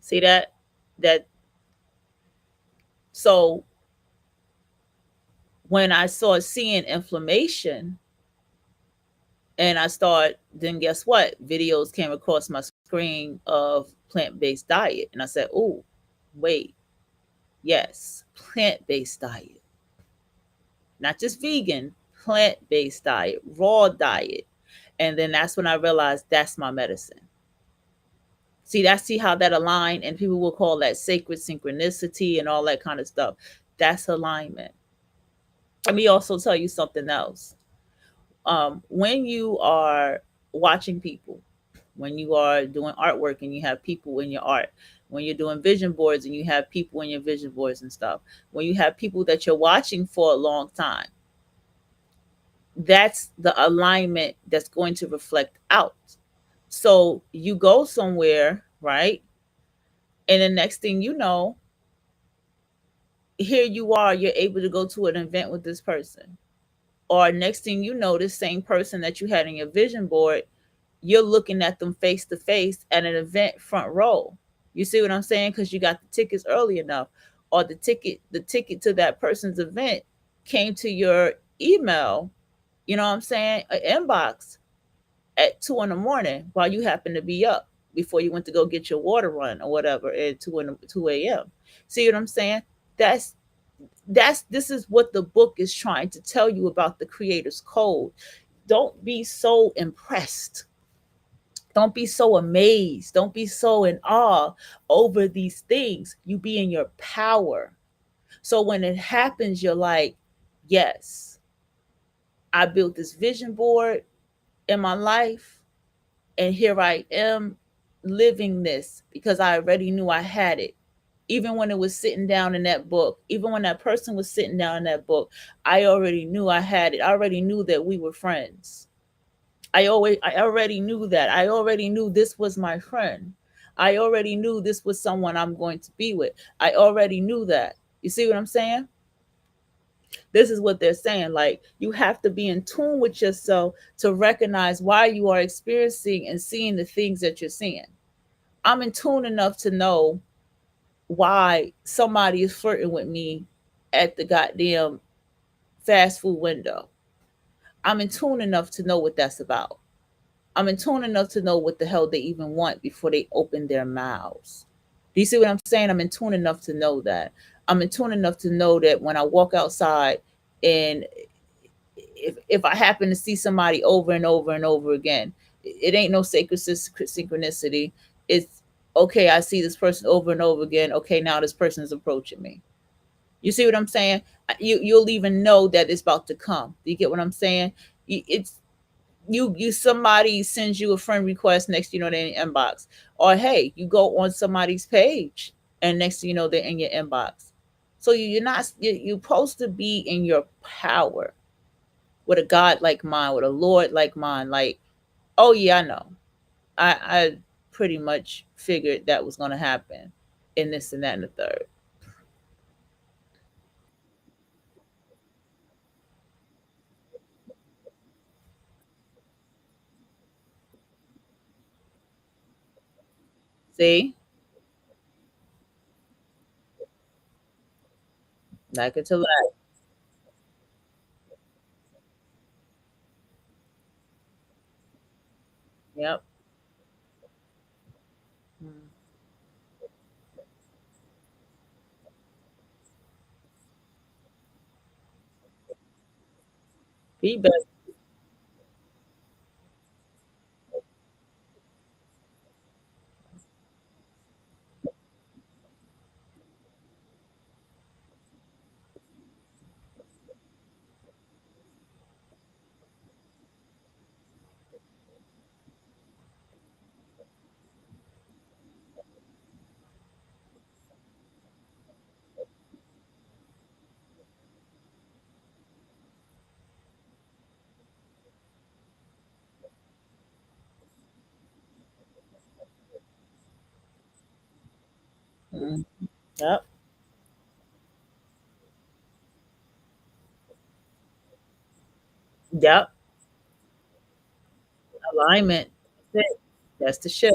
See that so when I saw seeing inflammation and I start, then guess what? Videos came across my screen of plant-based diet. And I said, oh, wait, yes, plant-based diet. Not just vegan, plant-based diet, raw diet. And then that's when I realized that's my medicine. See how that aligned, and people will call that sacred synchronicity and all that kind of stuff. That's alignment. Let me also tell you something else. When you are watching people, when you are doing artwork and you have people in your art, when you're doing vision boards and you have people in your vision boards and stuff, when you have people that you're watching for a long time, that's the alignment that's going to reflect out. So you go somewhere, right? And the next thing you know, here you are, you're able to go to an event with this person. Or next thing you know, this same person that you had in your vision board, you're looking at them face to face at an event front row. You see what I'm saying? Because you got the tickets early enough, or the ticket to that person's event came to your email. You know what I'm saying? An inbox at 2 in the morning while you happen to be up before you went to go get your water run or whatever at 2 a.m. See what I'm saying? That's this is what the book is trying to tell you about the creator's code. Don't be so impressed, don't be so amazed, don't be so in awe over these things. You be in your power, so when it happens you're like, yes, I built this vision board in my life, and here I am living this because I already knew I had it. Even when it was sitting down in that book, even when that person was sitting down in that book, I already knew I had it. I already knew that we were friends. I already knew that. I already knew this was my friend. I already knew this was someone I'm going to be with. I already knew that. You see what I'm saying? This is what they're saying. Like, you have to be in tune with yourself to recognize why you are experiencing and seeing the things that you're seeing. I'm in tune enough to know why somebody is flirting with me at the goddamn fast food window. I'm in tune enough to know what that's about. I'm in tune enough to know what the hell they even want before they open their mouths. Do you see what I'm saying? I'm in tune enough to know that. I'm in tune enough to know that when I walk outside, and if I happen to see somebody over and over and over again, it ain't no sacred synchronicity. It's okay. I see this person over and over again. Okay, now this person is approaching me. You see what I'm saying? You'll even know that it's about to come. Do you get what I'm saying? It's you somebody sends you a friend request, next you know they're in your inbox. Or hey, you go on somebody's page and next thing you know they're in your inbox. So you're not you're supposed to be in your power with a God like mine, with a Lord like mine. Like, oh yeah, I know. I pretty much figured that was gonna happen in this and that and the third. See? Like it to like. Yep. Mm. Feedback. Mm. Yep. Yep. Alignment. That's it. That's the shit.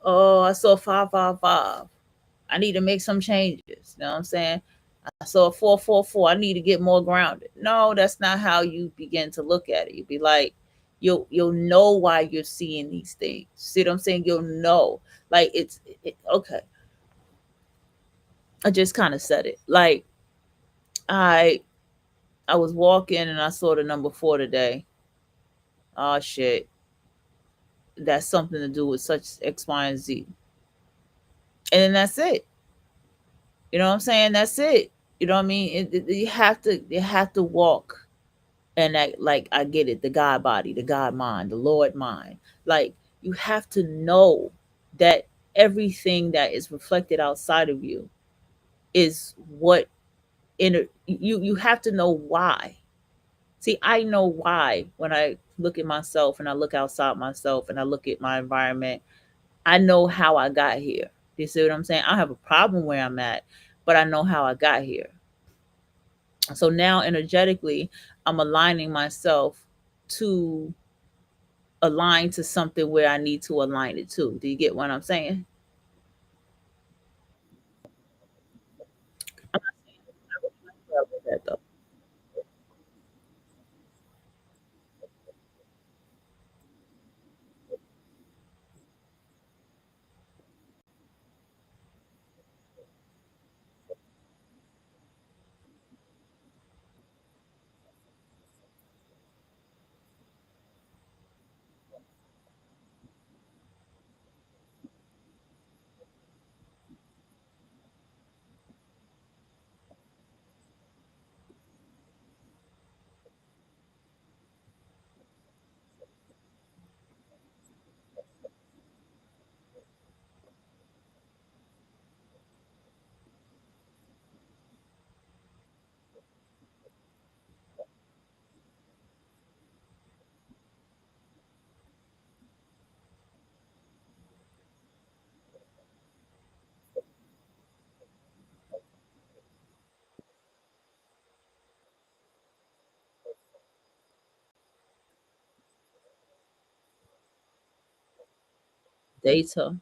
Oh, I saw 555. I need to make some changes. You know what I'm saying? I saw 444. I need to get more grounded. No, that's not how you begin to look at it. You be like, you'll know why you're seeing these things. See what I'm saying? You'll know. Like okay. I just kind of said it. Like I I was walking and I saw the number 4 today. Oh shit. That's something to do with such X, Y, and Z. And then that's it. You know what I'm saying? That's it. You know what I mean? You have to walk. And that, like, I get it, the God body, the God mind, the Lord mind. Like, you have to know that everything that is reflected outside of you is what inner you have to know why. See, I know why when I look at myself and I look outside myself and I look at my environment. I know how I got here. You see what I'm saying? I have a problem where I'm at, but I know how I got here. So now energetically, I'm aligning myself to align to something where I need to align it to. Do you get what I'm saying? I'm not saying that though. Data.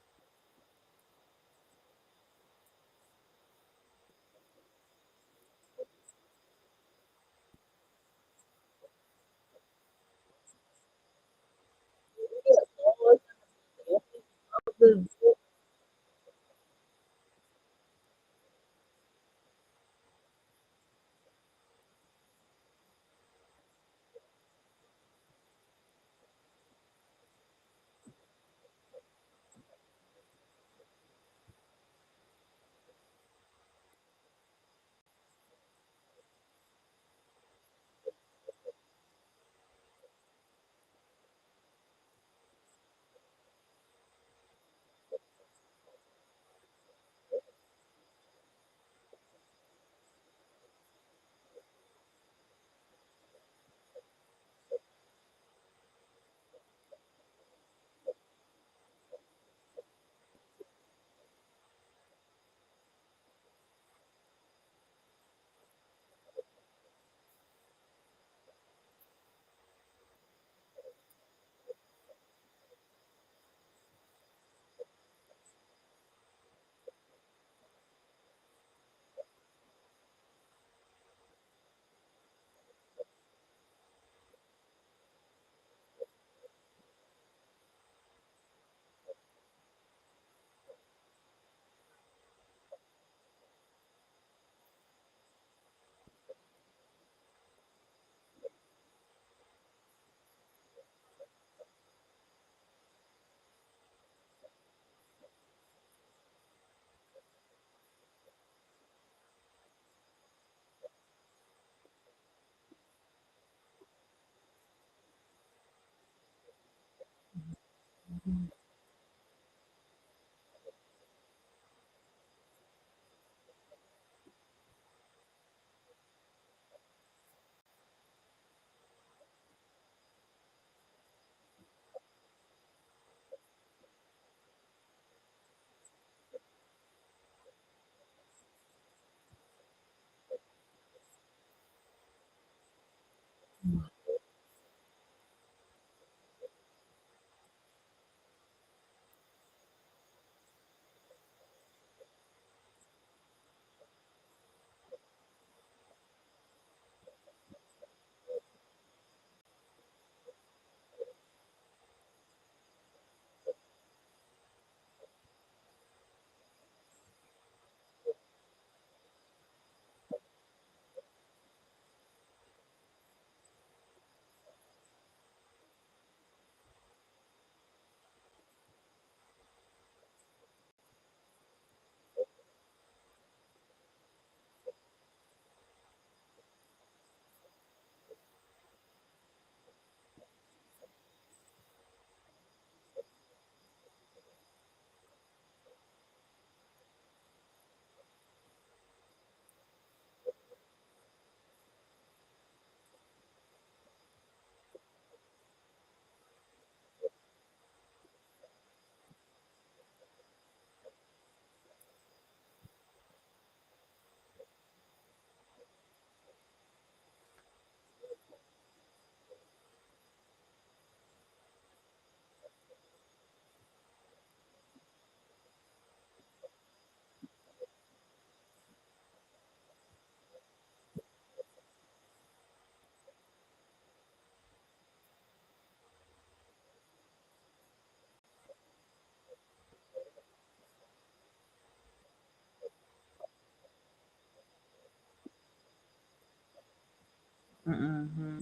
Mm-hmm.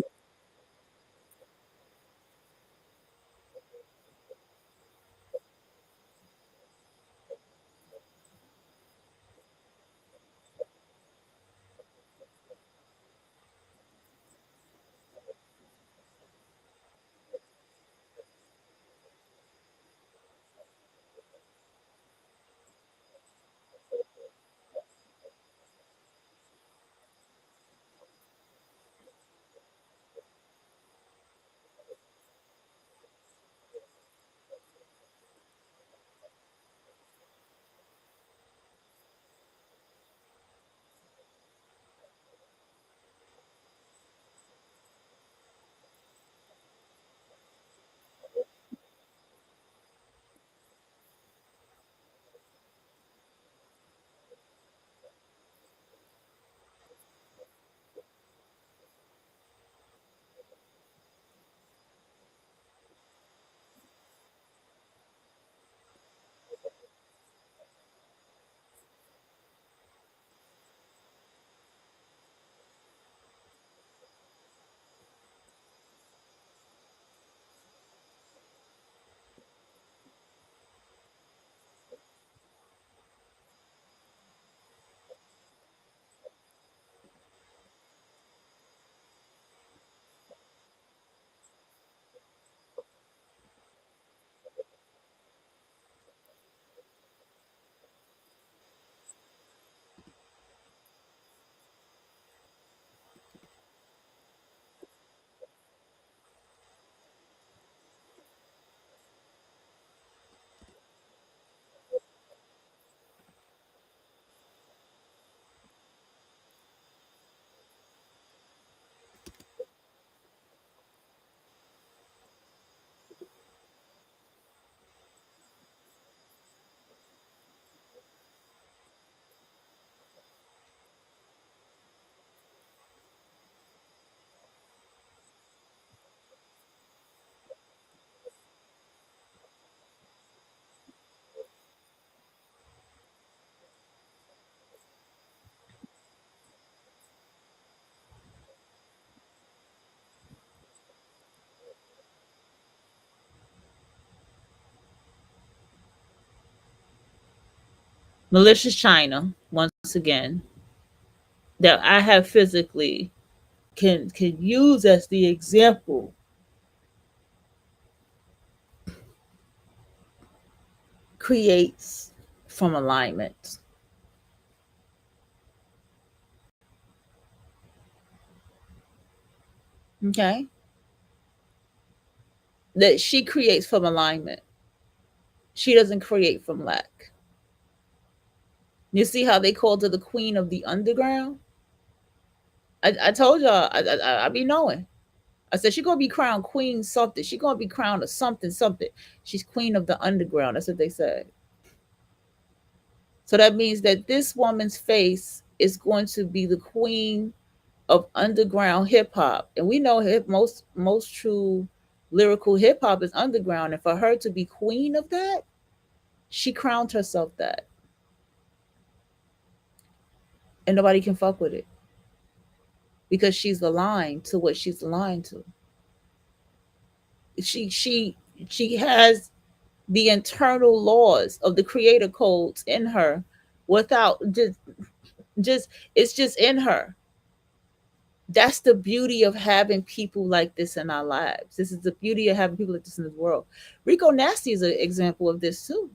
Malicious China, once again, that I have physically can use as the example, creates from alignment. Okay, that she creates from alignment. She doesn't create from lack. You see how they called her the queen of the underground? I told y'all I be knowing. I said she gonna be crowned queen something. She gonna be crowned a something something. She's queen of the underground. That's what they said. So that means that this woman's face is going to be the queen of underground hip hop, and we know most true lyrical hip hop is underground. And for her to be queen of that, she crowned herself that, and nobody can fuck with it because she's aligned to what she's aligned to. She she she has the internal laws of the creator codes in her without just it's just in her. That's the beauty of having people like this in our lives. This is the beauty of having people like this in this world. Rico Nasty is an example of this too.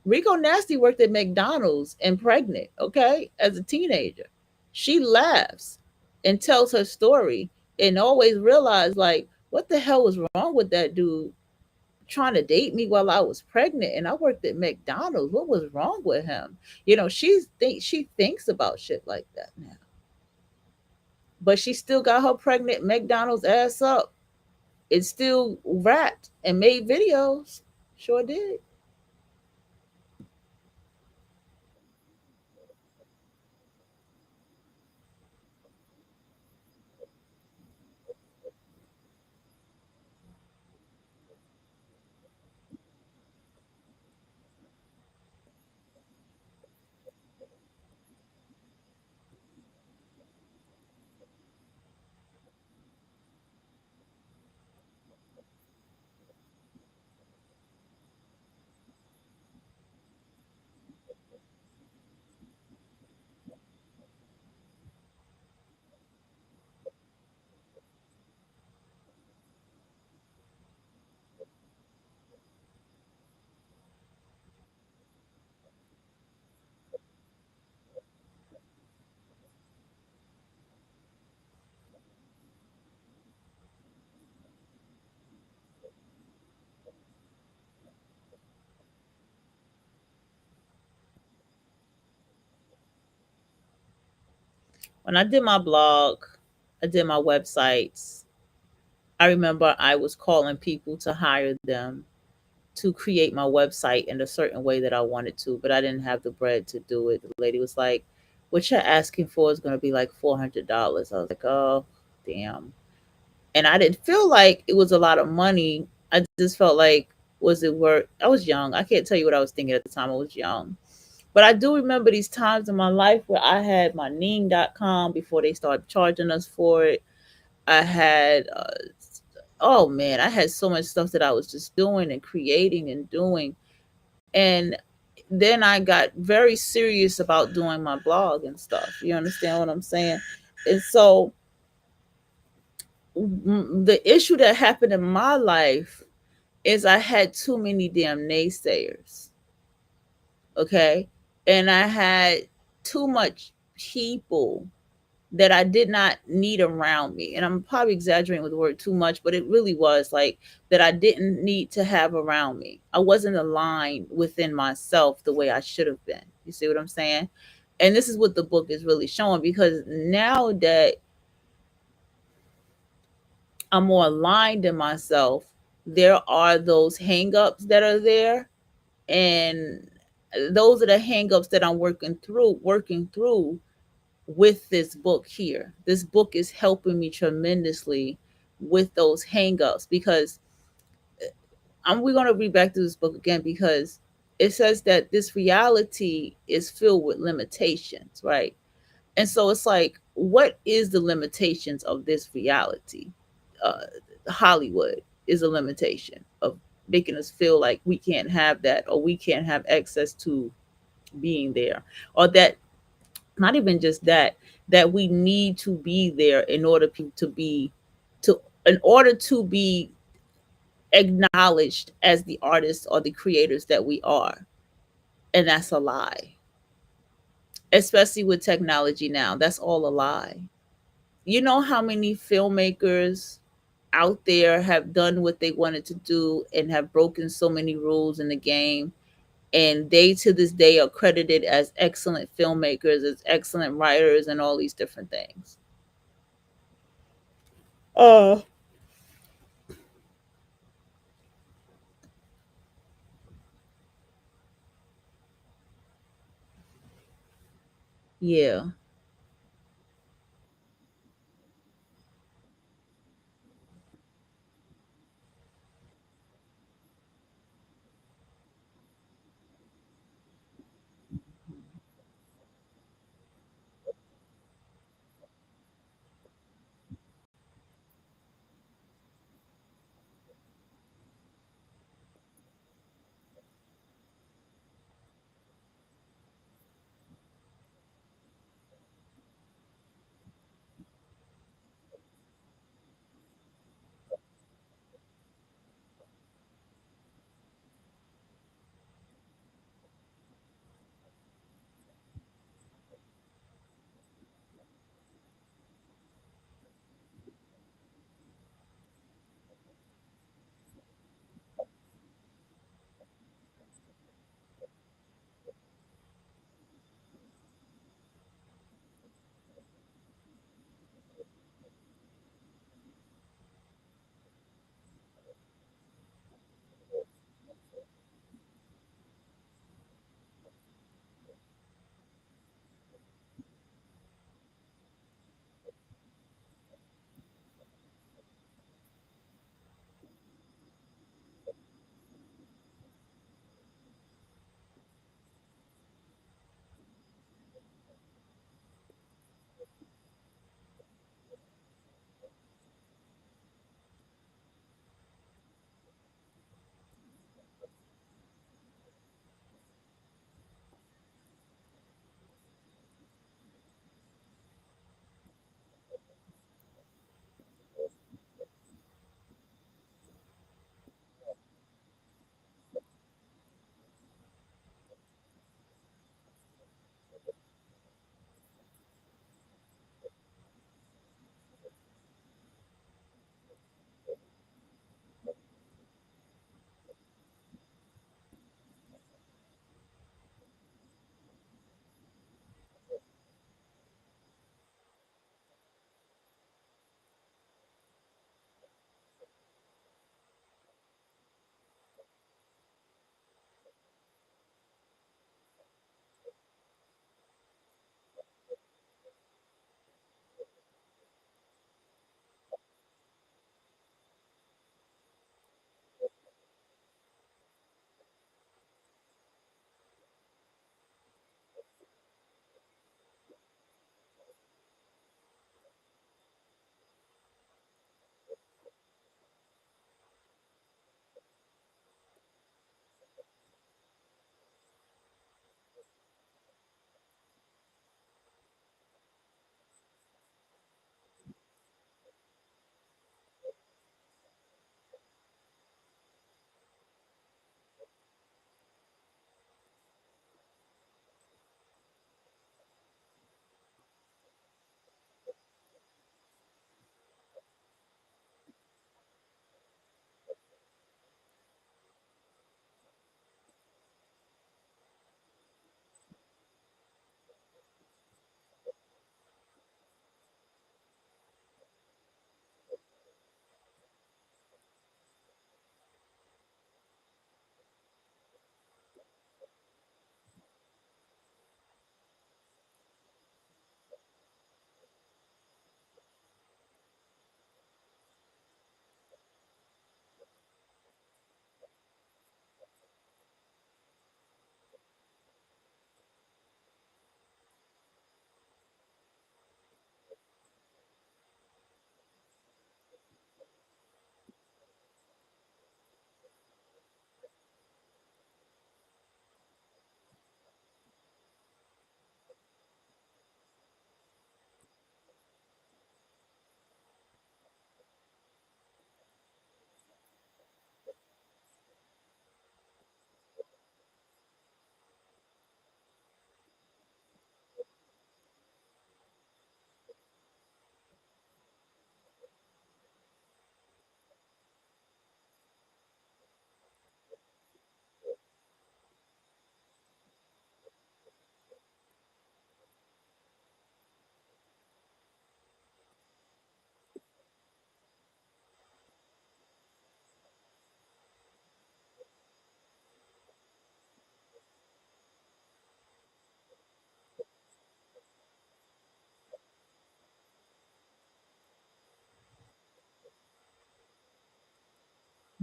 Rico Nasty worked at McDonald's and pregnant, okay, as a teenager. She laughs and tells her story and always realized, like, what the hell was wrong with that dude trying to date me while I was pregnant and I worked at McDonald's? What was wrong with him? She thinks about shit like that now. But she still got her pregnant McDonald's ass up. It still rapped and made videos. Sure did. When I did my blog, I did my websites. I remember I was calling people to hire them to create my website in a certain way that I wanted to, but I didn't have the bread to do it. The lady was like, "What you're asking for is going to be like $400." I was like, "Oh, damn." And I didn't feel like it was a lot of money. I just felt like, was it worth? I was young. I can't tell you what I was thinking at the time. I was young. But I do remember these times in my life where I had my Ning.com before they started charging us for it. I had, oh man, I had so much stuff that I was just doing and creating and doing. And then I got very serious about doing my blog and stuff. You understand what I'm saying? And so the issue that happened in my life is I had too many damn naysayers. Okay. And I had too much people that I did not need around me. And I'm probably exaggerating with the word too much, but it really was like that I didn't need to have around me. I wasn't aligned within myself the way I should have been. You see what I'm saying? And this is what the book is really showing, because now that I'm more aligned in myself, there are those hangups that are there, and those are the hangups that I'm working through with this book here. This book is helping me tremendously with those hangups, because we're going to read back to this book again, because it says that this reality is filled with limitations, right? And so it's like, what is the limitations of this reality? Uh, Hollywood is a limitation of making us feel like we can't have that, or we can't have access to being there, or that, not even just that, that we need to be there in order to be, to in order to be acknowledged as the artists or the creators that we are. And that's a lie, especially with technology now. That's all a lie. You know how many filmmakers out there have done what they wanted to do and have broken so many rules in the game, and they to this day are credited as excellent filmmakers, as excellent writers, and all these different things. uh yeah.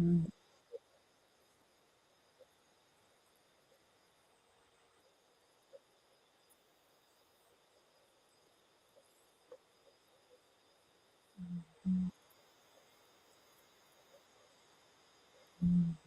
Mm, mm,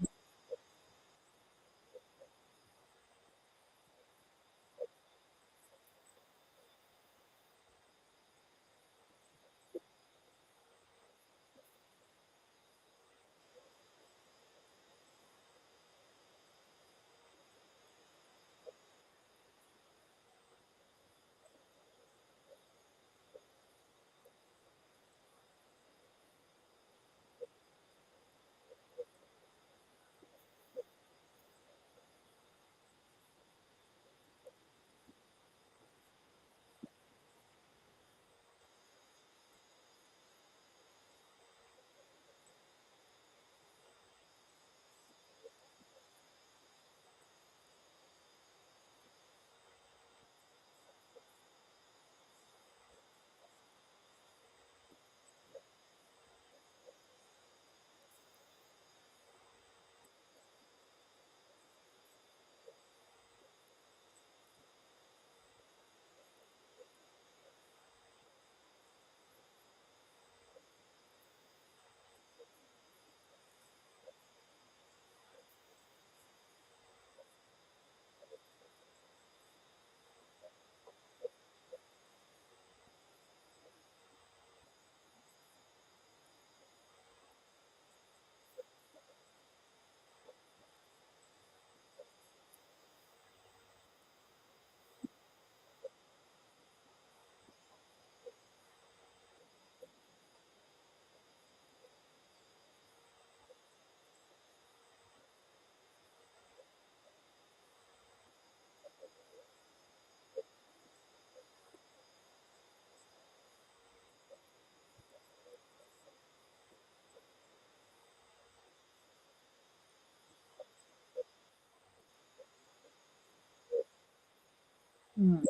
mm.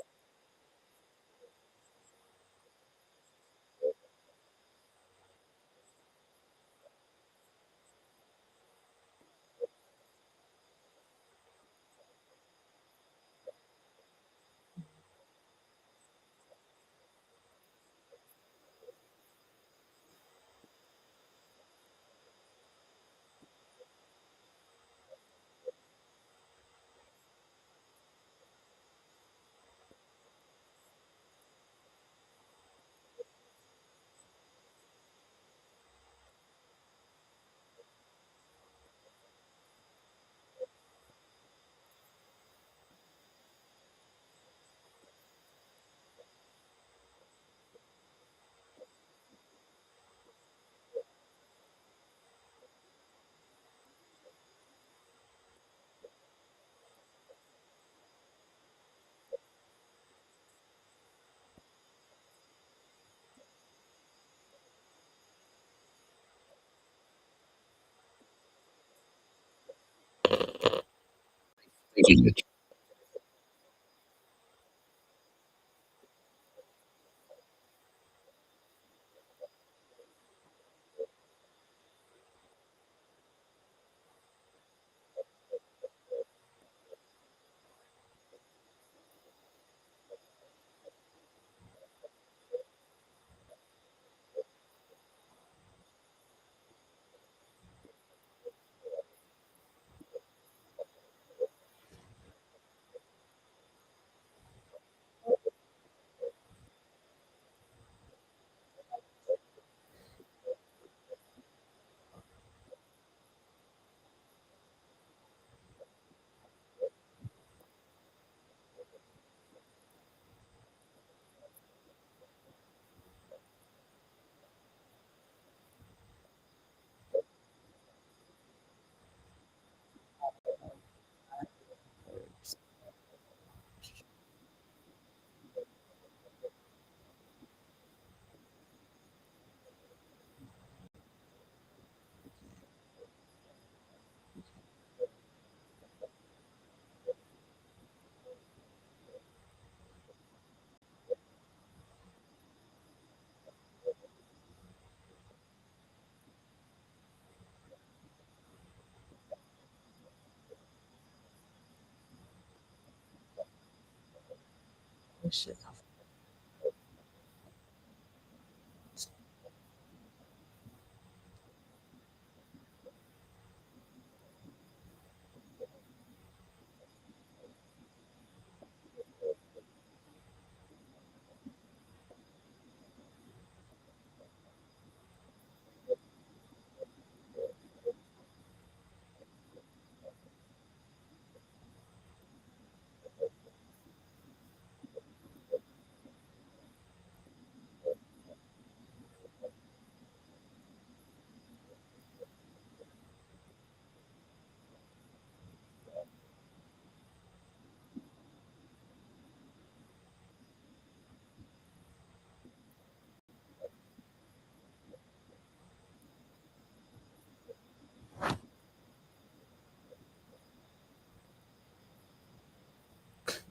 Oh shit.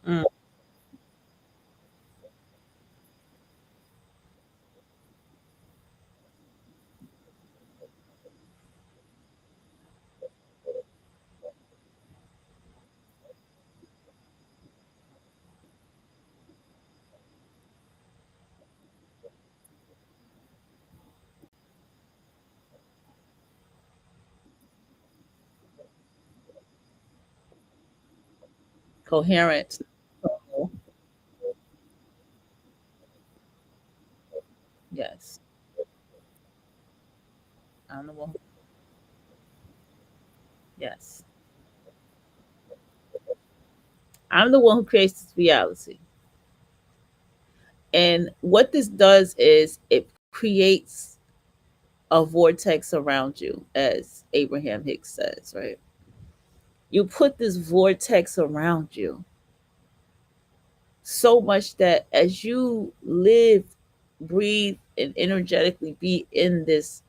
Mm. Coherent. So, yes. I'm the one. Yes. I'm the one who creates this reality. And what this does is it creates a vortex around you, as Abraham Hicks says, right? You put this vortex around you so much that as you live, breathe, and energetically be in this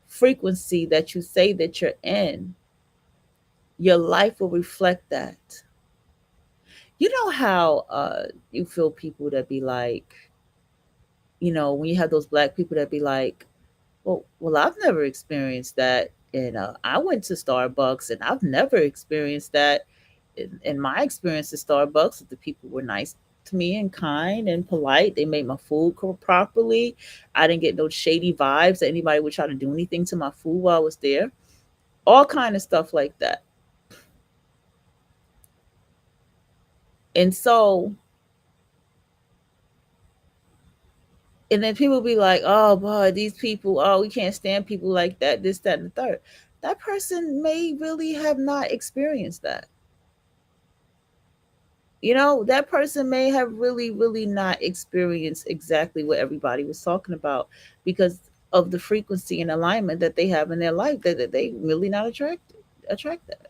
frequency that you say that you're in, your life will reflect that. You know how you feel people that be like, when you have those black people that be like, well, I've never experienced that. And I went to Starbucks and I've never experienced that. In my experience at Starbucks, the people were nice to me and kind and polite. They made my food properly. I didn't get no shady vibes that anybody would try to do anything to my food while I was there. All kind of stuff like that. And so, and then people be like, oh boy, these people, oh, we can't stand people like that, this, that, and the third. That person may really have not experienced that. That person may have really, really not experienced exactly what everybody was talking about because of the frequency and alignment that they have in their life that they really not attract that.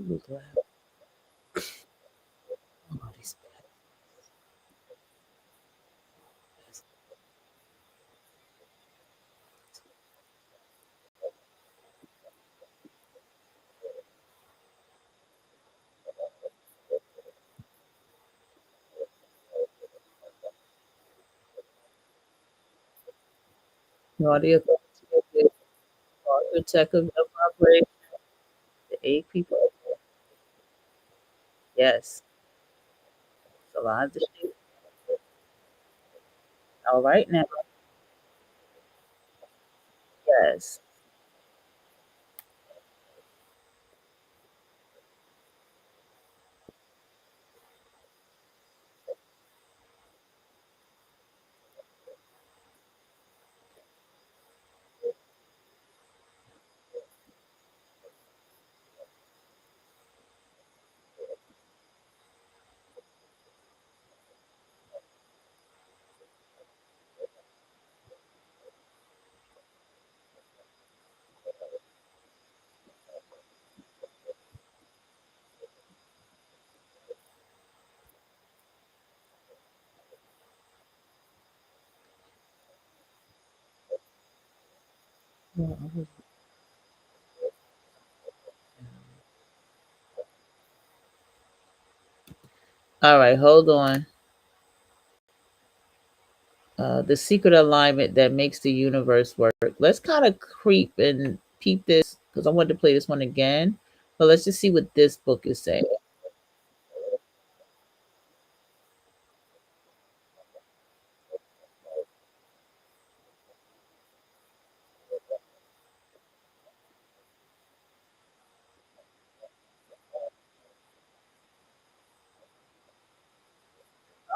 Google Glass. Oh, these bad. Claudia, the architect of the corporation, the 8 people. Yes. Solange. All right now. Yes. All right, hold on. The secret alignment that makes the universe work. Let's kind of creep and peep this because I wanted to play this one again. But let's just see what this book is saying.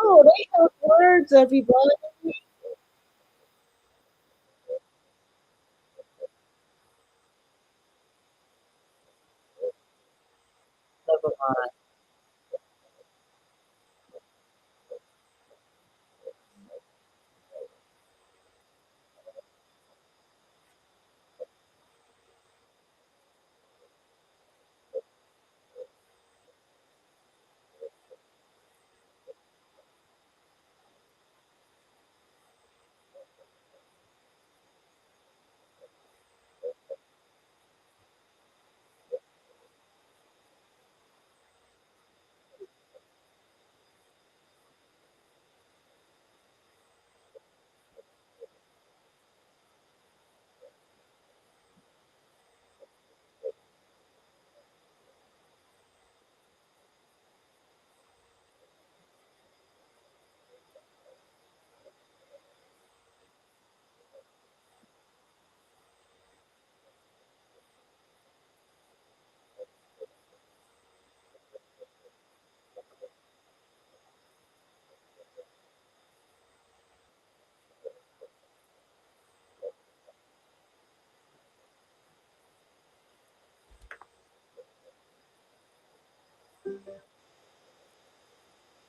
Oh, they have words, everybody. Never mind.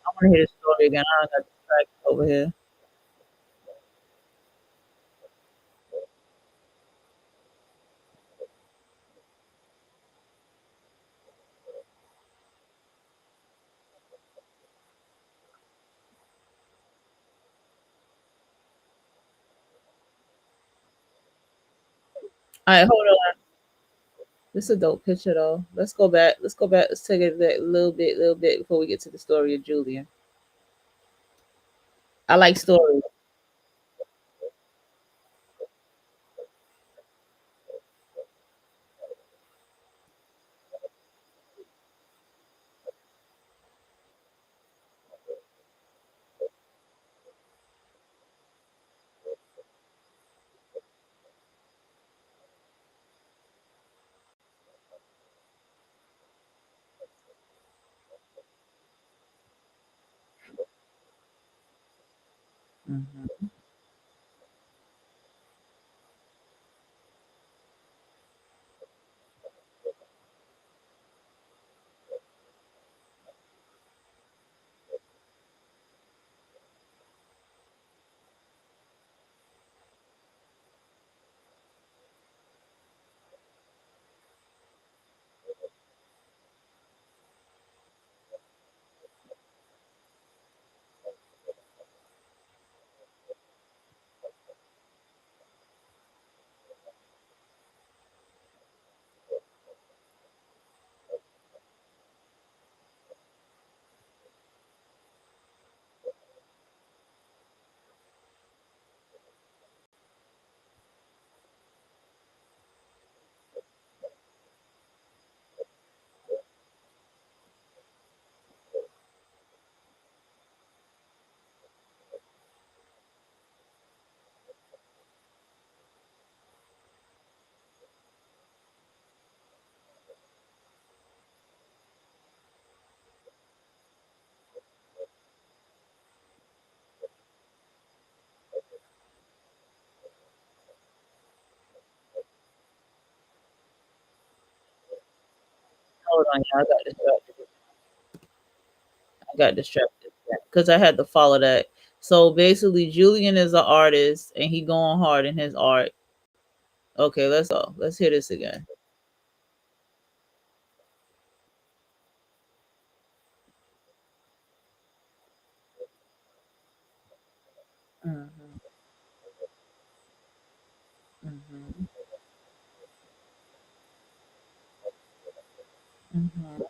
I want to hear the story again. I got distracted over here. All right, hold on. This is a dope picture though. Let's go back. Let's go back. Let's take it a little bit before we get to the story of Julian. I like stories. Mhm. Hold on, yeah, I got distracted because I had to follow that. So basically, Julian is an artist and he going hard in his art. Okay, let's go. Let's hear this again. Mhm, mhm, mhm,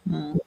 mhm.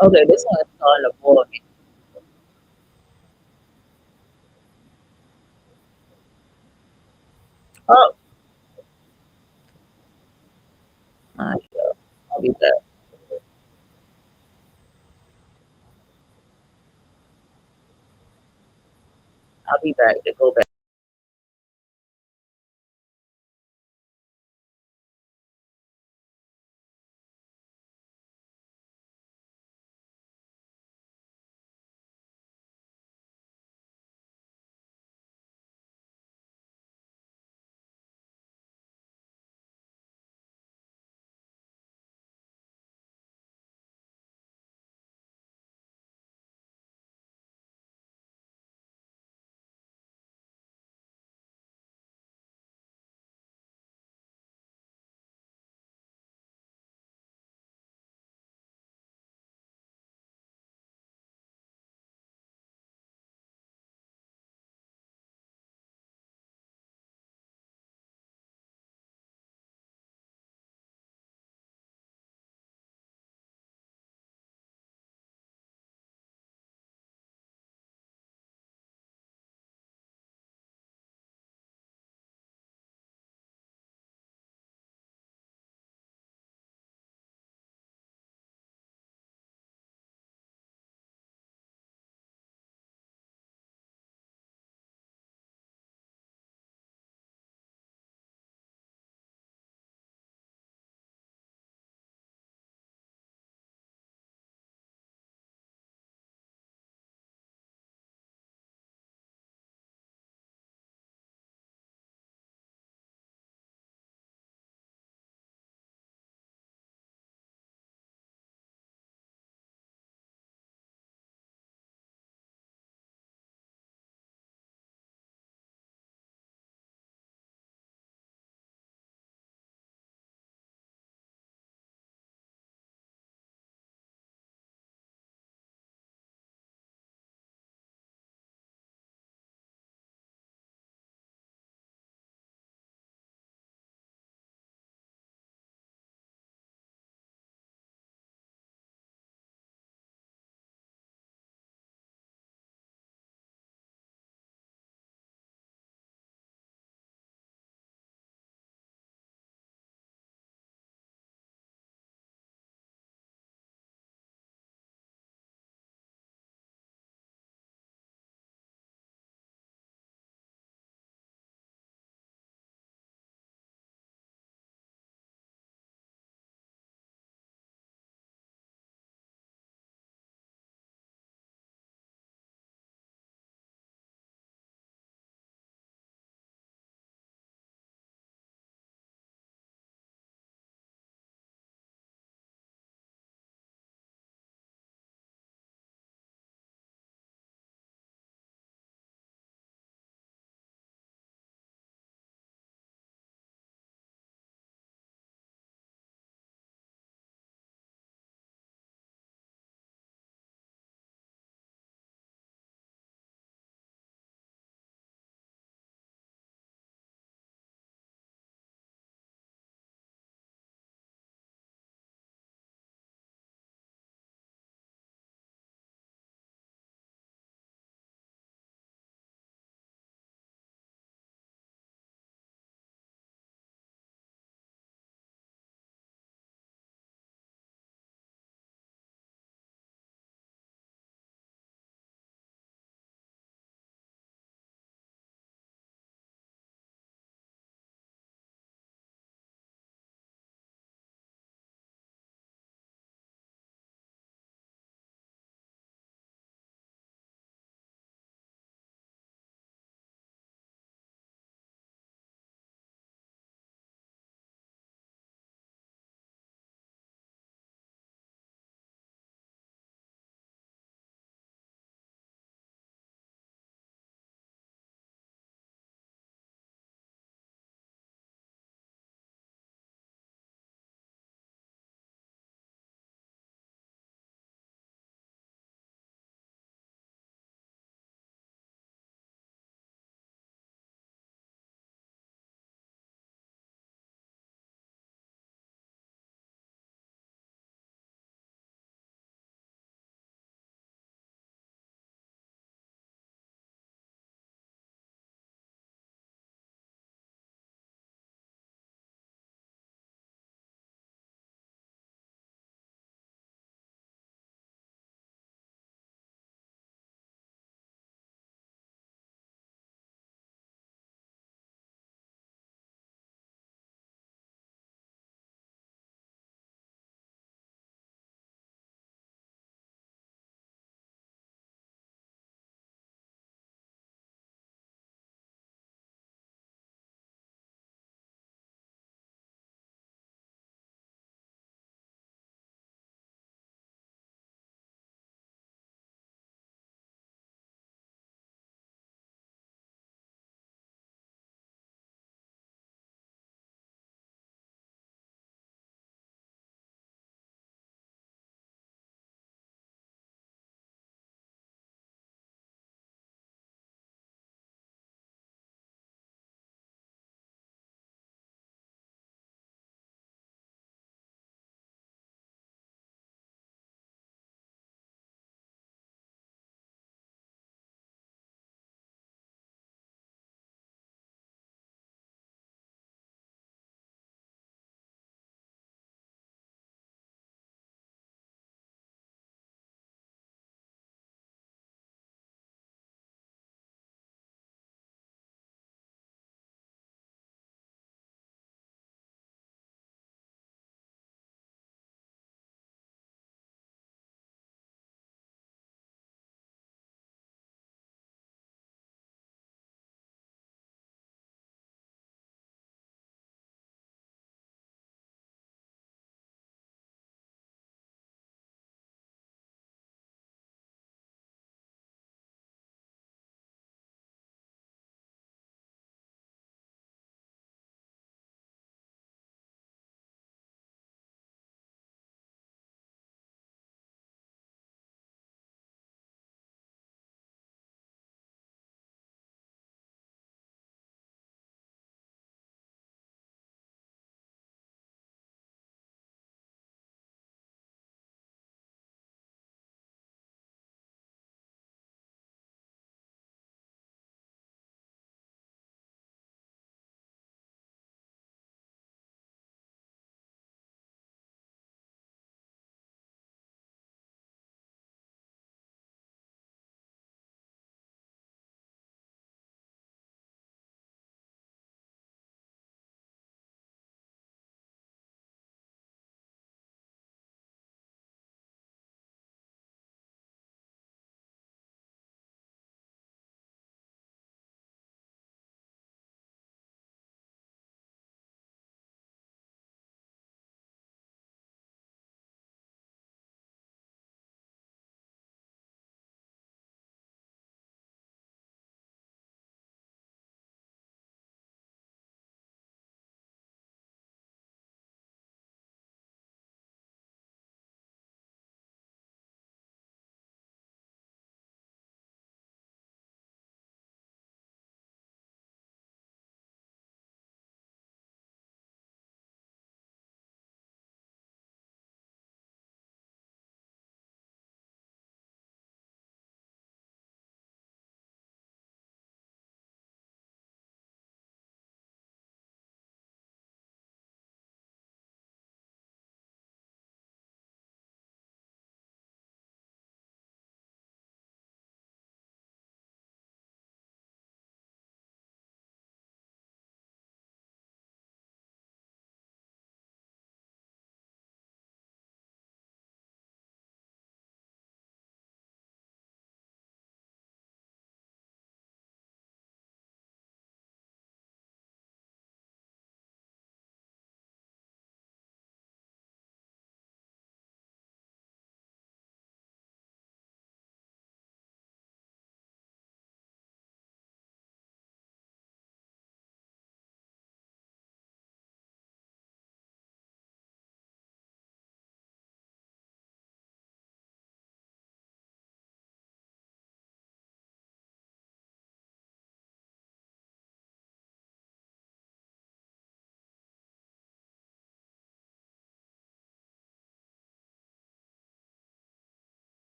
Okay, this one is starting to bore me. Oh, all right, I'll be back. I'll be back to go back.